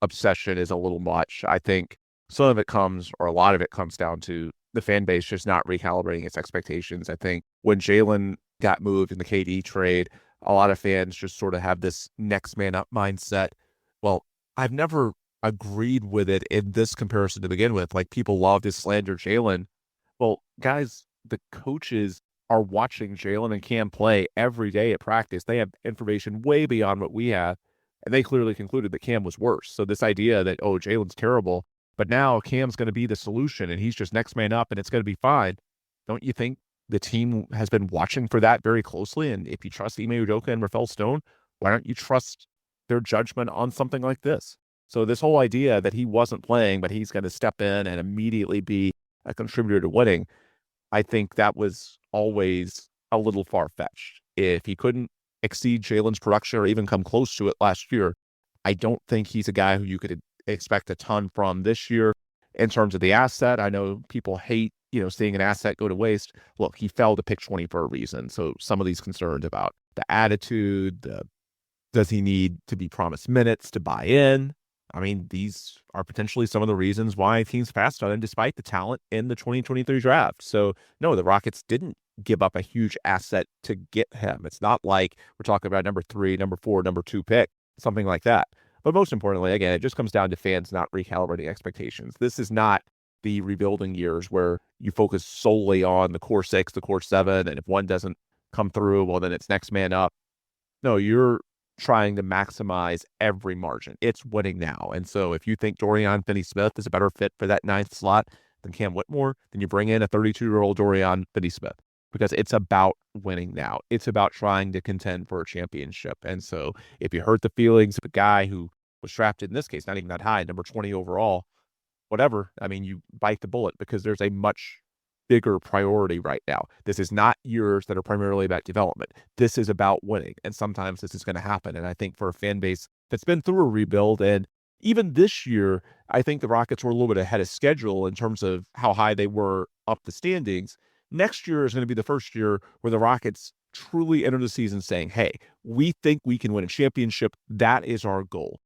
obsession is a little much. I think some of it comes, or a lot of it comes down to the fan base just not recalibrating its expectations. I think when Jalen got moved in the KD trade, a lot of fans just sort of have this next man up mindset. Well, I've never agreed with it in this comparison to begin with. Like, people love to slander Jalen. Well, guys, the coaches are watching Jalen and Cam play every day at practice. They have information way beyond what we have, and they clearly concluded that Cam was worse. So this idea that, oh, Jalen's terrible, but now Cam's going to be the solution and he's just next man up and it's going to be fine. Don't you think the team has been watching for that very closely? And if you trust Ime Udoka and Rafael Stone, why don't you trust their judgment on something like this? So this whole idea that he wasn't playing, but he's going to step in and immediately be a contributor to winning, I think that was always a little far-fetched. If he couldn't exceed Jalen's production or even come close to it last year, I don't think he's a guy who you could expect a ton from this year. In terms of the asset, I know people hate, seeing an asset go to waste. Look, he fell to pick 20 for a reason. So some of these concerns about the attitude, does he need to be promised minutes to buy in? I mean, these are potentially some of the reasons why teams passed on him despite the talent in the 2023 draft. So no, the Rockets didn't give up a huge asset to get him. It's not like we're talking about number 3, number 4, number 2 pick, something like that. But most importantly, again, it just comes down to fans not recalibrating expectations. This is not the rebuilding years where you focus solely on the core 6, the core 7, and if one doesn't come through, well, then it's next man up. No, you're trying to maximize every margin. It's winning now. And so if you think Dorian Finney-Smith is a better fit for that 9th slot than Cam Whitmore, then you bring in a 32-year-old Dorian Finney-Smith, because it's about winning now. It's about trying to contend for a championship. And so if you hurt the feelings of a guy who was drafted, in this case, not even that high, number 20 overall, whatever, I mean, you bite the bullet because there's a much bigger priority right now. This is not years that are primarily about development. This is about winning. And sometimes this is going to happen. And I think for a fan base that's been through a rebuild, and even this year, I think the Rockets were a little bit ahead of schedule in terms of how high they were up the standings. Next year is going to be the first year where the Rockets truly enter the season saying, hey, we think we can win a championship. That is our goal.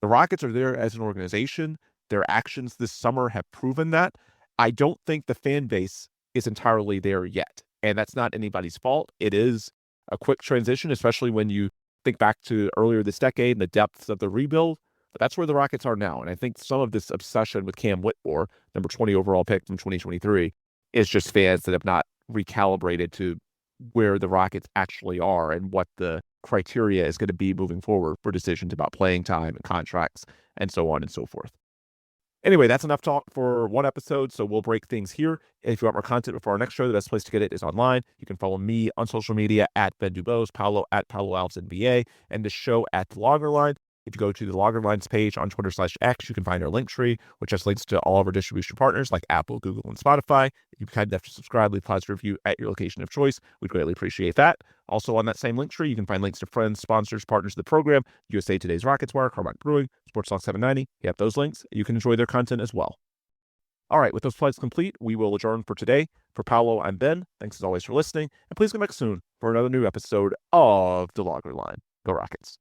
The Rockets are there as an organization. Their actions this summer have proven that. I don't think the fan base is entirely there yet. And that's not anybody's fault. It is a quick transition, especially when you think back to earlier this decade and the depths of the rebuild. But that's where the Rockets are now. And I think some of this obsession with Cam Whitmore, number 20 overall pick from 2023, is just fans that have not recalibrated to where the Rockets actually are and what the criteria is going to be moving forward for decisions about playing time and contracts and so on and so forth. Anyway, that's enough talk for one episode, so we'll break things here. If you want more content before our next show, the best place to get it is online. You can follow me on social media at Ben Dubose, Paolo at Paolo Alves NBA, and the show at The Logger Line. If you go to the Logger Lines page on Twitter/X, you can find our link tree, which has links to all of our distribution partners like Apple, Google, and Spotify. You kind of have to subscribe, leave a positive review at your location of choice. We'd greatly appreciate that. Also on that same link tree, you can find links to friends, sponsors, partners of the program, USA Today's Rockets Wire, Carmack Brewing, Sports Talk 790. You have those links. You can enjoy their content as well. All right, with those plugs complete, we will adjourn for today. For Paolo, I'm Ben. Thanks as always for listening, and please come back soon for another new episode of The Logger Line. Go Rockets.